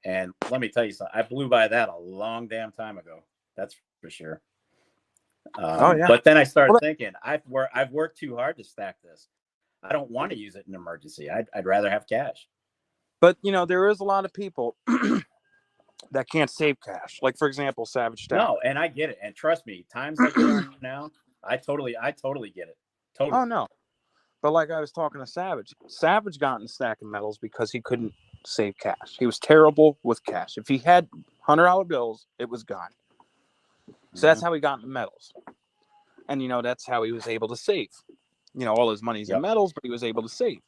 And let me tell you something, I blew by that a long damn time ago. That's for sure. Oh, yeah. But then I started Well, thinking, I've worked too hard to stack this. I don't want to use it in an emergency. I'd rather have cash. but, there is a lot of people that can't save cash. Like, for example, Savage Stack. No, and I get it. And trust me, times like we're on now, I totally get it. Totally. Oh, no. But like I was talking to Savage got in stacking metals because he couldn't save cash. He was terrible with cash. If he had $100 bills, it was gone. So that's how he got into metals. And, that's how he was able to save. All his money's in Yep. metals, but he was able to save.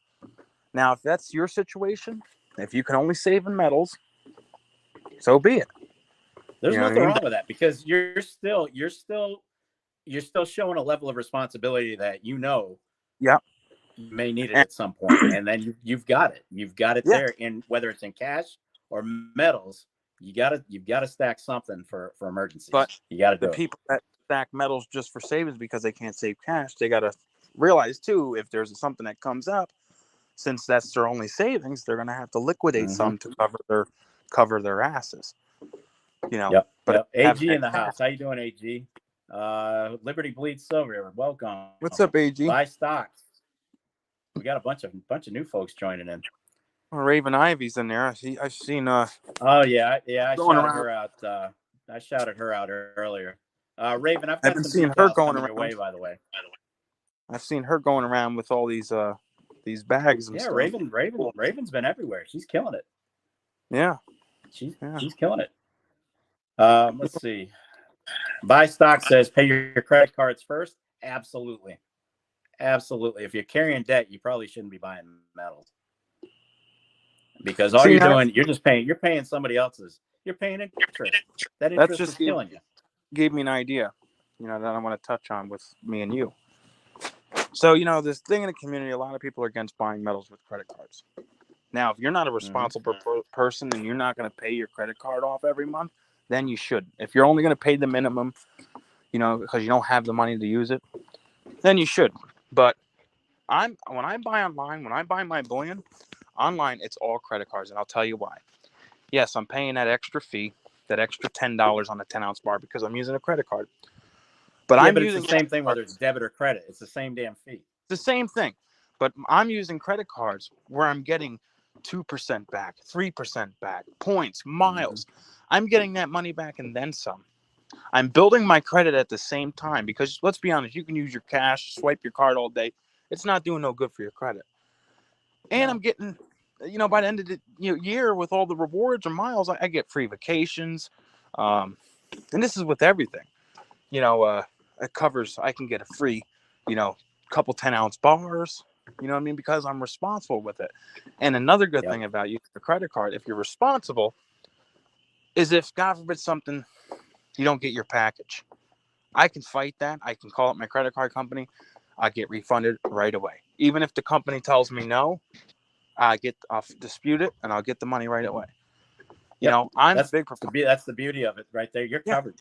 Now, if that's your situation, if you can only save in metals, so be it. There's You know what I nothing mean? wrong with that because you're still showing a level of responsibility that Yeah. you may need it And, at some point, and then you've got it. You've got it yeah. there, and whether it's in cash or metals, you've got to stack something for emergencies. But You got to the do it. people that stack metals just for savings because they can't save cash, they got to realize, too, if there's something that comes up, since that's their only savings, they're going to have to liquidate some to cover their asses. Yep. But Yep. having AG that in the cash. house. How you doing, AG? Liberty Bleeds Silver. Welcome. What's up, AG? Buy stocks. We got a bunch of new folks joining in. Raven Ivy's in there. I've seen. Oh yeah. I going shouted around. her out. I shouted her out earlier. Raven, I've I've got been some seeing her decals going coming your around. way. By the way. I've seen her going around with all these bags and Yeah, stuff. Raven's been everywhere. She's killing it. Yeah. She's killing it. Let's see. Buy stock says pay your credit cards first. Absolutely. If you're carrying debt, you probably shouldn't be buying metals. Because all you're doing, you're paying somebody else's. You're paying interest. That interest is killing you. Gave me an idea, that I want to touch on with me and you. So, this thing in the community, a lot of people are against buying metals with credit cards. Now, if you're not a responsible person and you're not going to pay your credit card off every month, then you should. If you're only going to pay the minimum, because you don't have the money to use it, then you should. But when I buy online, when I buy my bullion online, it's all credit cards, and I'll tell you why. Yes, I'm paying that extra fee, that extra $10 on a 10-ounce bar because I'm using a credit card. But Yeah, I'm but it's the using same thing whether it's debit or credit. It's the same damn fee. the same thing. But I'm using credit cards where I'm getting 2% back, 3% back, points, miles. I'm getting that money back and then some. I'm building my credit at the same time because let's be honest, you can use your cash, swipe your card all day. It's not doing no good for your credit. And I'm getting, by the end of the year with all the rewards or miles, I get free vacations. And this is with everything. It covers, I can get a free, couple 10-ounce bars, you know what I mean? Because I'm responsible with it. And another good thing about using a credit card, if you're responsible, is if, God forbid, something, you don't get your package. I can fight that. I can call up my credit card company. I get refunded right away. Even if the company tells me no, I'll dispute it and I'll get the money right away. I'm a big proponent. That's the beauty of it right there. You're covered.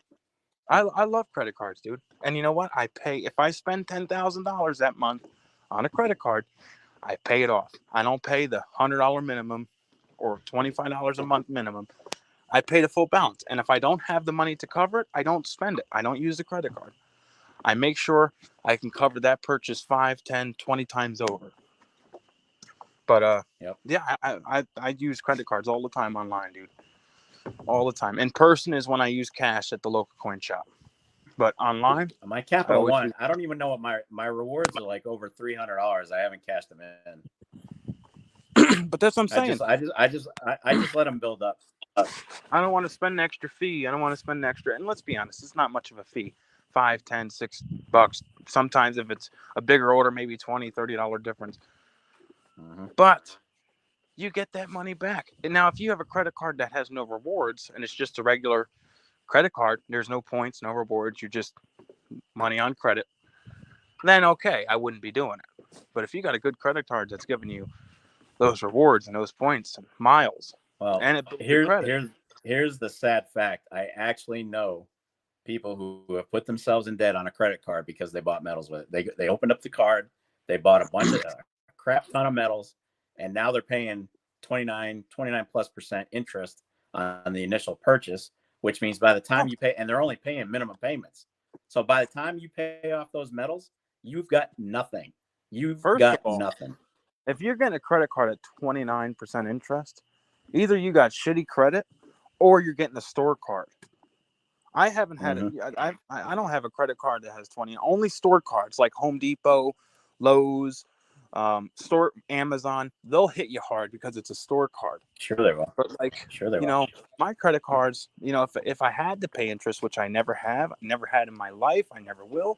I love credit cards, dude. And you know what? I pay, if I spend $10,000 that month on a credit card, I pay it off. I don't pay the $100 minimum or $25 a month minimum. I pay the full balance. And if I don't have the money to cover it, I don't spend it. I don't use the credit card. I make sure I can cover that purchase 5, 10, 20 times over. But yeah, I use credit cards all the time online, dude. All the time. In person is when I use cash at the local coin shop. But online, my Capital One, I don't even know what my rewards are like over $300. I haven't cashed them in. But that's what I'm saying. I just let them build up. I don't want to spend an extra fee. I don't want to spend an extra. And let's be honest, it's not much of a fee. $5, $10, $6. Sometimes if it's a bigger order, maybe $20, $30 difference. But you get that money back. And now, if you have a credit card that has no rewards and it's just a regular credit card, there's no points, no rewards, you're just money on credit, then okay, I wouldn't be doing it. But if you got a good credit card that's giving you those rewards and those points and miles, and it builds your credit. Here's the sad fact. I actually know people who have put themselves in debt on a credit card because they bought metals with it. They opened up the card, they bought a bunch of crap ton of metals, and now they're paying 29 plus % interest on the initial purchase, which means by the time you pay, and they're only paying minimum payments. So by the time you pay off those metals, you've got nothing. Nothing. If you're getting a credit card at 29% interest, either you got shitty credit or you're getting a store card. I haven't had it. I don't have a credit card that has 20. Only store cards like Home Depot, Lowe's, store, Amazon. They'll hit you hard because it's a store card. Sure they will. But my credit cards, if I had to pay interest, which I never have, never had in my life, I never will.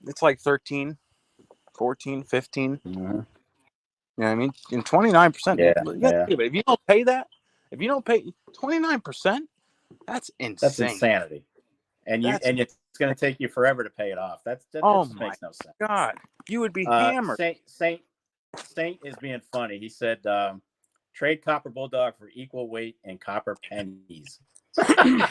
It's like 13, 14, 15. You know what I mean? And 29%. Yeah. But if you don't pay that, if you don't pay 29%, that's insane. That's insanity. And it's going to take you forever to pay it off. That just makes no sense. God, you would be hammered. Saint is being funny. He said, trade copper bulldog for equal weight and copper pennies. Yeah.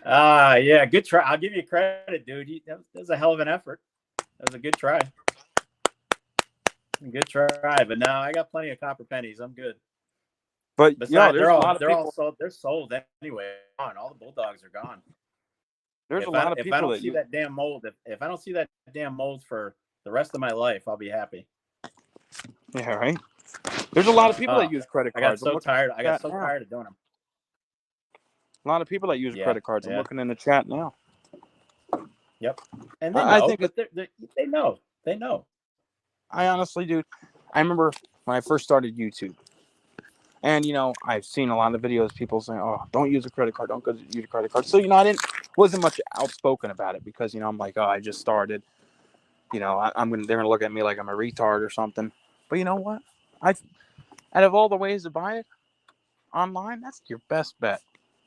Yeah. Good try. I'll give you credit, dude. That was a hell of an effort. That was a good try. Good try. But now I got plenty of copper pennies. I'm good. But besides, they're sold anyway. All the bulldogs are gone. There's a lot of people if I don't see that damn mold, if I don't see that damn mold for the rest of my life, I'll be happy. Yeah, right. There's a lot of people that use credit cards. I got so tired of doing them. A lot of people that use credit cards. I'm looking in the chat now. Yep. And they know, they know. They know. I honestly, dude, I remember when I first started YouTube. And, I've seen a lot of videos, people saying, oh, don't use a credit card. Don't use a credit card. So, wasn't much outspoken about it because, I'm like, oh, I just started. They're going to look at me like I'm a retard or something. But you know what? Out of all the ways to buy it online, that's your best bet.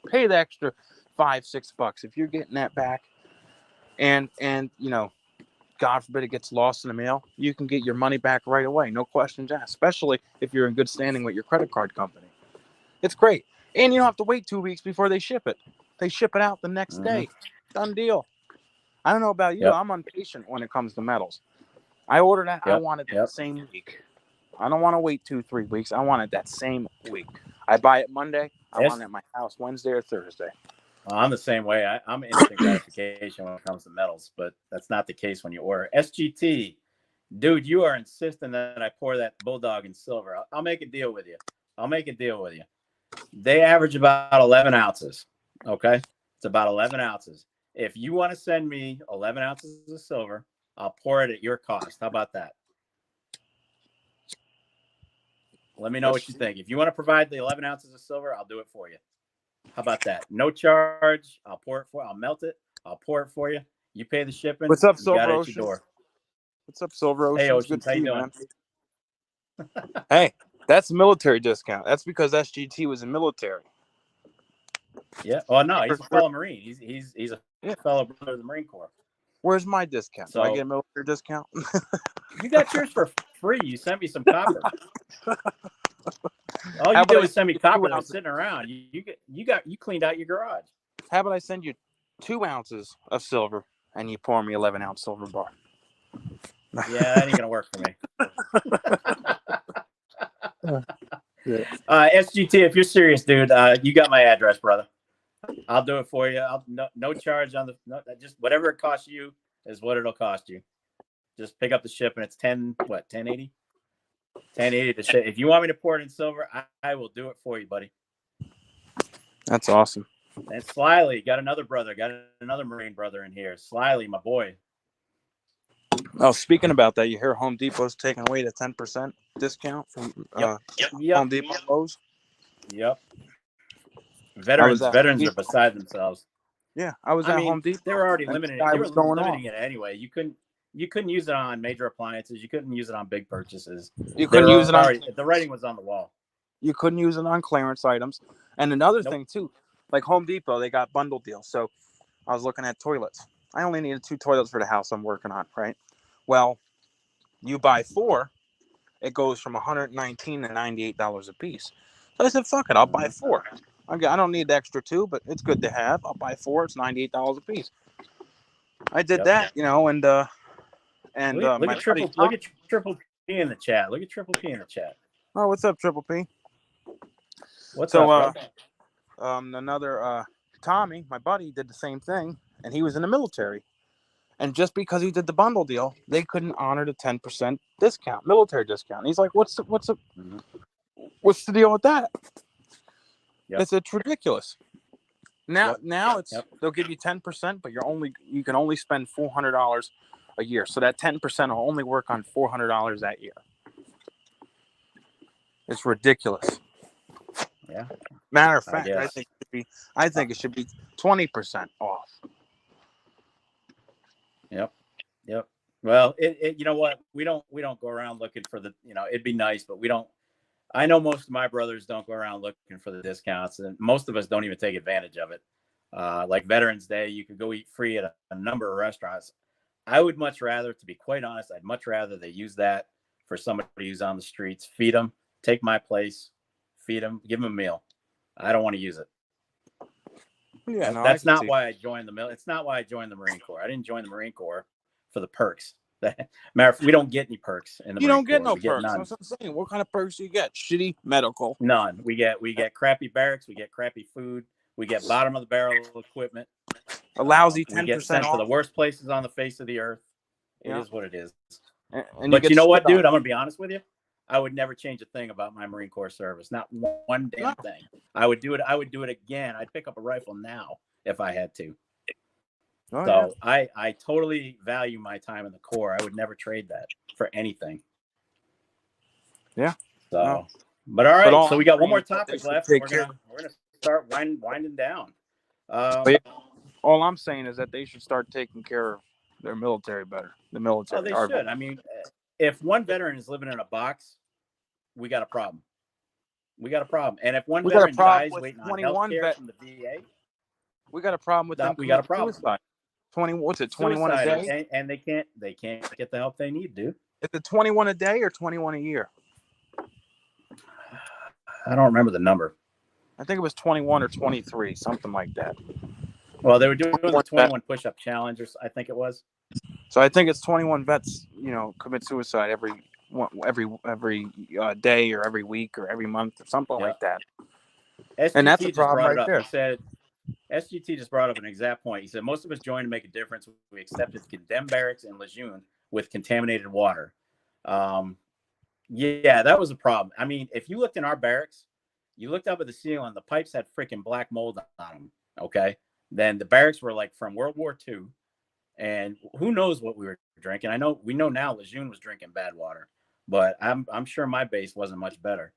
Pay the extra $5, $6 if you're getting that back. And God forbid it gets lost in the mail, you can get your money back right away. No questions asked, especially if you're in good standing with your credit card company. It's great. And you don't have to wait 2 weeks before they ship it. They ship it out the next day. Done deal. I don't know about you. I'm impatient when it comes to metals. I order that. I want it that same week. I don't want to wait 2-3 weeks. I want it that same week. I buy it Monday. I want it at my house Wednesday or Thursday. I'm the same way. I'm instant gratification when it comes to metals, but that's not the case when you order. SGT, dude, you are insisting that I pour that Bulldog in silver. I'll make a deal with you. They average about 11 ounces. Okay. It's about 11 ounces. If you want to send me 11 ounces of silver, I'll pour it at your cost. How about that? Let me know what you think. If you want to provide the 11 ounces of silver, I'll do it for you. How about that? No charge. I'll pour it for you. I'll melt it. I'll pour it for you. You pay the shipping. What's up, you Silver got it Ocean? At your door. What's up, Silver Ocean? Hey, Ocean. Good How you doing? Man. Hey, that's a military discount. That's because SGT was a military. Yeah. Oh no, he's a fellow Marine. He's a fellow brother of the Marine Corps. Where's my discount? So, do I get a military discount? You got yours for free. You sent me some copper. All you did was send me copper that was sitting around. You cleaned out your garage. How about I send you 2 ounces of silver and you pour me 11-ounce silver bar? Yeah, that ain't gonna work for me. SGT, if you're serious, dude, you got my address, brother. I'll do it for you. No charge on just whatever it costs you is what it'll cost you. Just pick up the ship and it's 1080? 1080 to ship. If you want me to pour it in silver, I will do it for you, buddy. That's awesome. And Slyly, got another Marine brother in here. Slyly, my boy. Oh, speaking about that, you hear Home Depot's taking away the 10% discount from Home Depot Lowe's? Yep. Veterans are beside themselves. Yeah, I was at Home Depot. They were already limiting it. They were limiting it anyway. You couldn't use it on major appliances. You couldn't use it on big purchases. You couldn't use it on the writing was on the wall. You couldn't use it on clearance items. And another thing too, like Home Depot, they got bundle deals. So I was looking at toilets. I only needed 2 toilets for the house I'm working on, right? Well, you buy 4, it goes from $119 to $98 a piece. So I said, fuck it, I'll buy 4. I don't need the extra 2, but it's good to have. I'll buy 4. It's $98 a piece. I did that, and look at Triple P in the chat. Look at Triple P in the chat. Oh, what's up, Triple P? What's up? Another Tommy, my buddy, did the same thing, and he was in the military. And just because he did the bundle deal, they couldn't honor the 10% discount, military discount. And he's like, "What's the deal with that?" Yep. It's ridiculous. Now they'll give you 10%, but you can only spend $400 a year. So that 10% will only work on $400 that year. It's ridiculous. Yeah. Matter of fact, I think it should be 20% off. Yep. Well, you know what? We don't go around looking for the, it'd be nice, but we don't. I know most of my brothers don't go around looking for the discounts, and most of us don't even take advantage of it. Like Veterans Day, you could go eat free at a number of restaurants. I would much rather, to be quite honest, I'd much rather they use that for somebody who's on the streets. Feed them, take my place, feed them, give them a meal. I don't want to use it. Yeah, that's not why I joined the It's not why I joined the Marine Corps. I didn't join the Marine Corps for the perks. Matter of fact, we don't get any perks in the Marine Corps. You don't get no perks. That's what I'm saying. What kind of perks do you get? Shitty medical. None. We get crappy barracks. We get crappy food. We get bottom of the barrel equipment. A lousy 10% we get sent off. to the worst places on the face of the earth. It is what it is. And but you know what, dude? I'm gonna be honest with you. I would never change a thing about my Marine Corps service. Not one damn thing. I would do it again. I'd pick up a rifle now if I had to. I totally value my time in the Corps. I would never trade that for anything. Yeah. So, but all right. So we got one more topic left. We're gonna start winding down. All I'm saying is that they should start taking care of their military better. The military. Oh, they should. I mean, if one veteran is living in a box, we got a problem. And if one veteran dies waiting on health care from the VA, we got a problem with them. We got a problem. Suicide. 21 a day? And they can't get the help they need, dude. Is it 21 a day or 21 a year? I don't remember the number. I think it was 21 or 23, something like that. Well, they were doing the 21 push-up challenge, I think it was. So I think it's 21 vets, commit suicide every day or every week or every month or something like that. And that's SGT a just problem brought it right up. there. He said SGT just brought up an exact point. He said most of us joined to make a difference. We accepted the condemned barracks in Lejeune with contaminated water. Yeah, that was a problem. I mean, if you looked in our barracks, you looked up at the ceiling, the pipes had freaking black mold on them. Okay, then the barracks were like from World War II, and who knows what we were drinking. We know now Lejeune was drinking bad water, but I'm sure my base wasn't much better.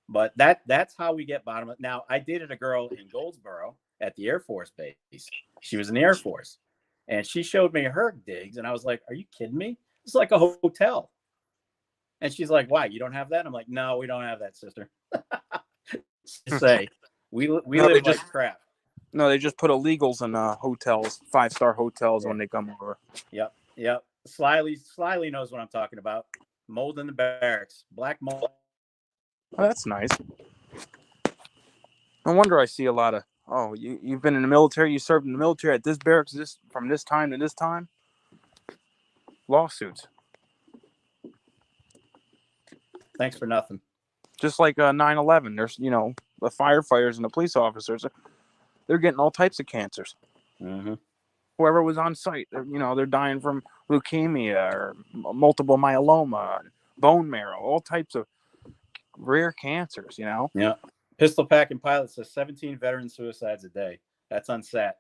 But that's how we get bottom. Now, I dated a girl in Goldsboro at the Air Force base. She was in the Air Force, and she showed me her digs, and I was like, "Are you kidding me? It's like a hotel." And she's like, "Why? You don't have that?" I'm like, "No, we don't have that, sister." Say we No, they live just like crap. no, they just put illegals in hotels, 5-star hotels Yeah. when they come over. Yep. Slyly knows what I'm talking about. Mold in the barracks, black mold. Oh, that's nice. No wonder I see a lot of. Oh, you've been in the military. You served in the military at this barracks from this time to this time. Lawsuits, Thanks for nothing. just like 9/11. There's the firefighters and the police officers. They're getting all types of cancers. Mm-hmm. Whoever was on site, they're dying from leukemia or multiple myeloma, bone marrow, all types of rare cancers. Yeah. Pistol packing pilot says 17 veteran suicides a day. That's unsat.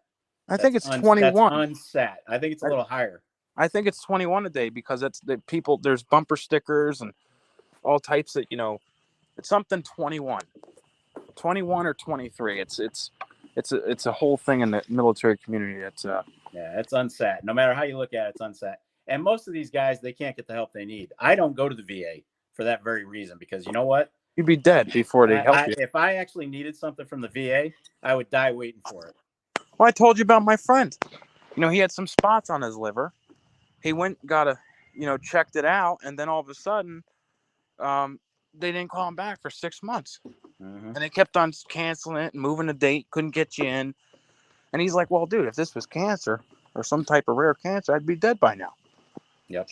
I think it's That's 21. unsat. I think it's a little higher. I think it's 21 a day because that's the people. There's bumper stickers and all types of It's something 21 or 23. It's a whole thing in the military community. Yeah, it's unsat. No matter how you look at it, it's unsat. And most of these guys, they can't get the help they need. I don't go to the VA for that very reason because you know what? You'd be dead before they help you. If I actually needed something from the VA, I would die waiting for it. Well, I told you about my friend. He had some spots on his liver. He went, checked it out, and then all of a sudden, they didn't call him back for 6 months. Mm-hmm. And they kept on canceling it and moving the date, couldn't get you in. And he's like, well, dude, if this was cancer or some type of rare cancer, I'd be dead by now. Yep.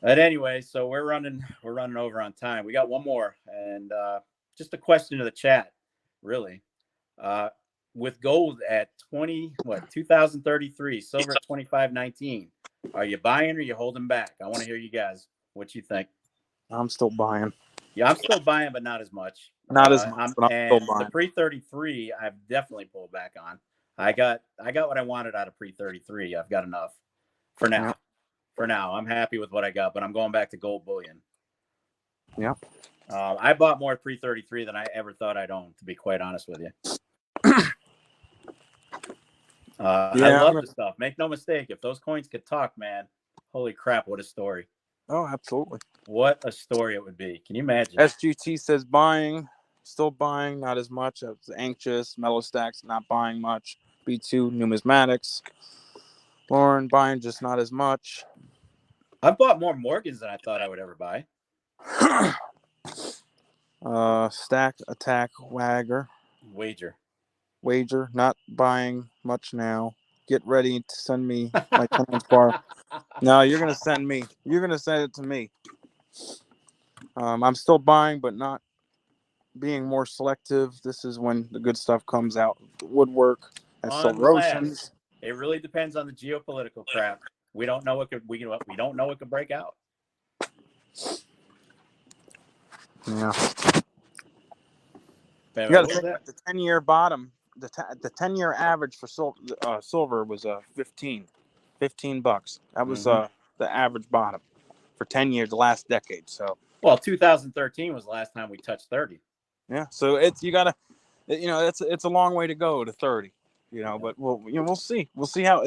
But anyway, so we're running over on time. We got one more, and just a question to the chat, really. With gold at 2033, silver at 25.19, are you buying or you holding back? I want to hear you guys what you think. I'm still buying. Yeah, I'm still buying, but not as much. Not as much, but I'm still buying. The pre-33, I've definitely pulled back on. I got what I wanted out of pre-33. I've got enough for now. Yeah. For now, I'm happy with what I got, but I'm going back to gold bullion. Yeah. I bought more pre-33 than I ever thought I'd own, to be quite honest with you. I love the stuff. Make no mistake. If those coins could talk, man, holy crap, what a story. Oh, absolutely. What a story it would be. Can you imagine? SGT says buying, still buying, not as much. I was anxious. Mellow Stacks, not buying much. B2 numismatics. Lauren buying, just not as much. I've bought more Morgans than I thought I would ever buy. Stack, attack, wager, not buying much now. Get ready to send me my 10-ounce bar. No, you're gonna send it to me. I'm still buying, but not being more selective. This is when the good stuff comes out. Woodwork and Silver Oceans. It really depends on the geopolitical crap. We don't know what could break out. Yeah. You got to think about the 10-year bottom. The 10-year average for silver was $15 $15. That was the average bottom for 10 years, the last decade. So 2013 was the last time we touched 30. Yeah, so it's a long way to go to 30. But we'll see. We'll see how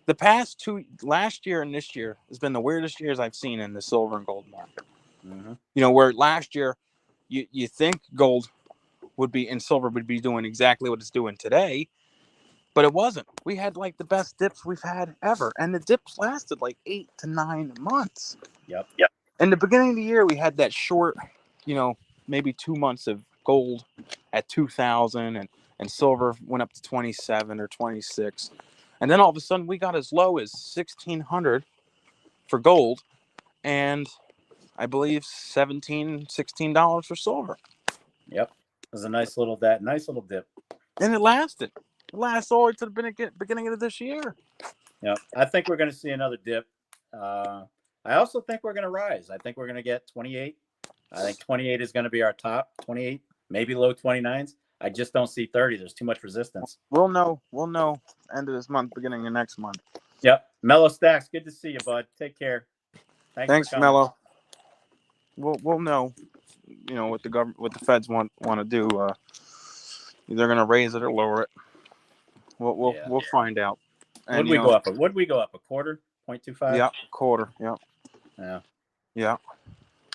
the past last year and this year has been the weirdest years I've seen in the silver and gold market. Mm-hmm. Where last year you think gold silver would be doing exactly what it's doing today, but it wasn't. We had like the best dips we've had ever, and the dips lasted like 8 to 9 months. Yep. In the beginning of the year, we had that short, maybe 2 months of gold at 2,000, and silver went up to 27 or 26, and then all of a sudden we got as low as 1,600 for gold, and I believe $16 for silver. Yep. It was a nice little dip. And it lasted. It lasted all the way to the beginning of this year. Yep. I think we're going to see another dip. I also think we're going to rise. I think we're going to get 28. I think 28 is going to be our top. 28, maybe low 29s. I just don't see 30. There's too much resistance. We'll know end of this month, beginning of next month. Yep. Mellow Stacks, good to see you, bud. Take care. Thanks, Mellow. We'll know, what the government, what the feds want to do. They're going to raise it or lower it. We'll find out. What'd we go up? What'd we go up? A quarter? 0.25? Yeah, quarter. Yeah. Yeah. Yeah.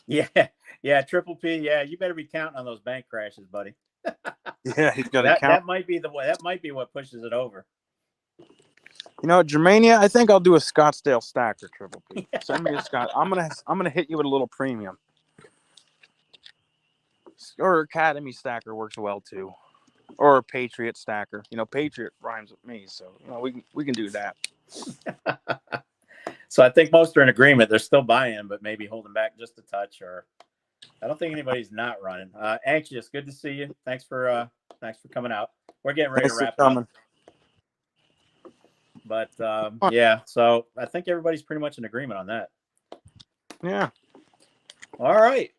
Yeah. Yeah. Triple P. Yeah. You better be counting on those bank crashes, buddy. Yeah, he's got to count. That might be what pushes it over. Germania, I think I'll do a Scottsdale stacker, Triple P. Send me a Scott. I'm gonna hit you with a little premium. Or Academy stacker works well too. Or a Patriot stacker. Patriot rhymes with me, so we can do that. So I think most are in agreement. They're still buying, but maybe holding back just a touch. Or I don't think anybody's not running. Anxious, good to see you. Thanks for coming out. We're getting ready to wrap up. But yeah, so I think everybody's pretty much in agreement on that. Yeah. All right.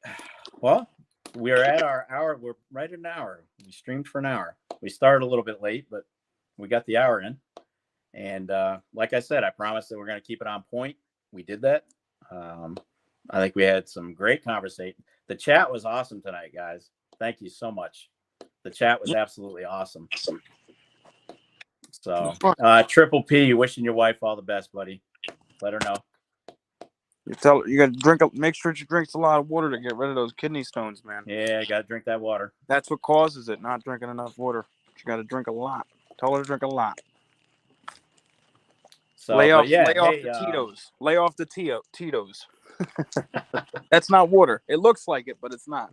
Well, we're at our hour. We're right at an hour. We streamed for an hour. We started a little bit late, but we got the hour in. And like I said, I promised that we're going to keep it on point. We did that. I think we had some great conversation. The chat was awesome tonight, guys. Thank you so much. The chat was absolutely awesome. So, Triple P, wishing your wife all the best, buddy. Let her know. You tell her you got to drink. Make sure she drinks a lot of water to get rid of those kidney stones, man. Yeah, you got to drink that water. That's what causes it. Not drinking enough water. You got to drink a lot. Tell her to drink a lot. So lay off the Tito's. Lay off the Tito's. That's not water. It looks like it, but it's not.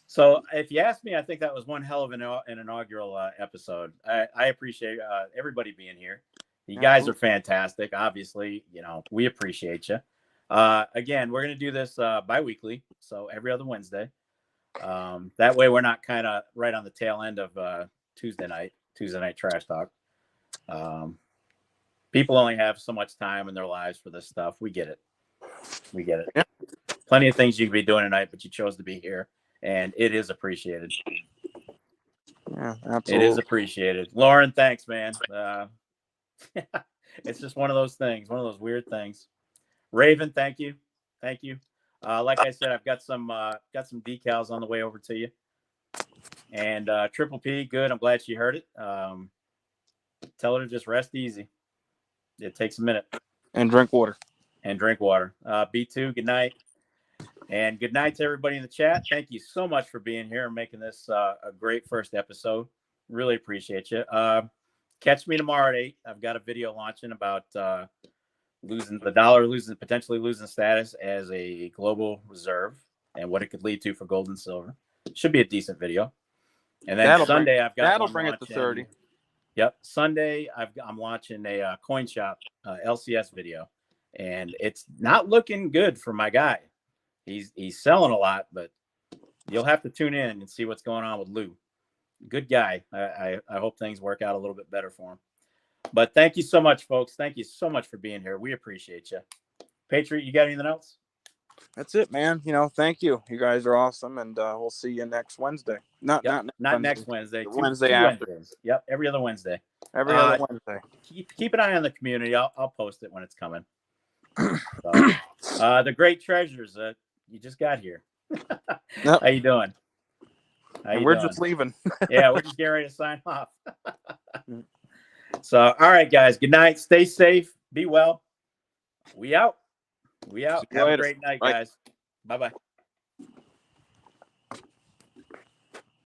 So if you ask me, I think that was one hell of an inaugural episode. I appreciate everybody being here. You guys are fantastic. Obviously, we appreciate you. Again, we're going to do this bi-weekly, so every other Wednesday. That way we're not kind of right on the tail end of Tuesday night trash talk. People only have so much time in their lives for this stuff. We get it. Yeah. Plenty of things you could be doing tonight, but you chose to be here. And it is appreciated. Yeah, absolutely. It is appreciated. Lauren, thanks, man. It's just one of those things, one of those weird things. Raven, thank you. Like I said, I've got some decals on the way over to you. And Triple P, good. I'm glad she heard it. Tell her to just rest easy. It takes a minute. And drink water. B2, good night. And good night to everybody in the chat. Thank you so much for being here and making this a great first episode. Really appreciate you. Catch me tomorrow at 8. I've got a video launching about the dollar potentially losing status as a global reserve and what it could lead to for gold and silver. Should be a decent video. And then Sunday, I've got that'll bring it to 30. Yep. Sunday, I'm launching a coin shop LCS video, and it's not looking good for my guy. He's selling a lot, but you'll have to tune in and see what's going on with Lou. Good guy. I hope things work out a little bit better for him. But thank you so much, folks. Thank you so much for being here. We appreciate you. Patriot, you got anything else? That's it, man. Thank you. You guys are awesome, and we'll see you next Wednesday. Not next Wednesday. Wednesday after. Wednesdays. Yep, every other Wednesday. Every other Wednesday. Keep an eye on the community. I'll post it when it's coming. So, the great treasures that you just got here. Yep. How you doing? We're just leaving. Yeah, we're just getting ready to sign off. So, all right, guys. Good night. Stay safe. Be well. We out. Have a great night, guys. Bye-bye.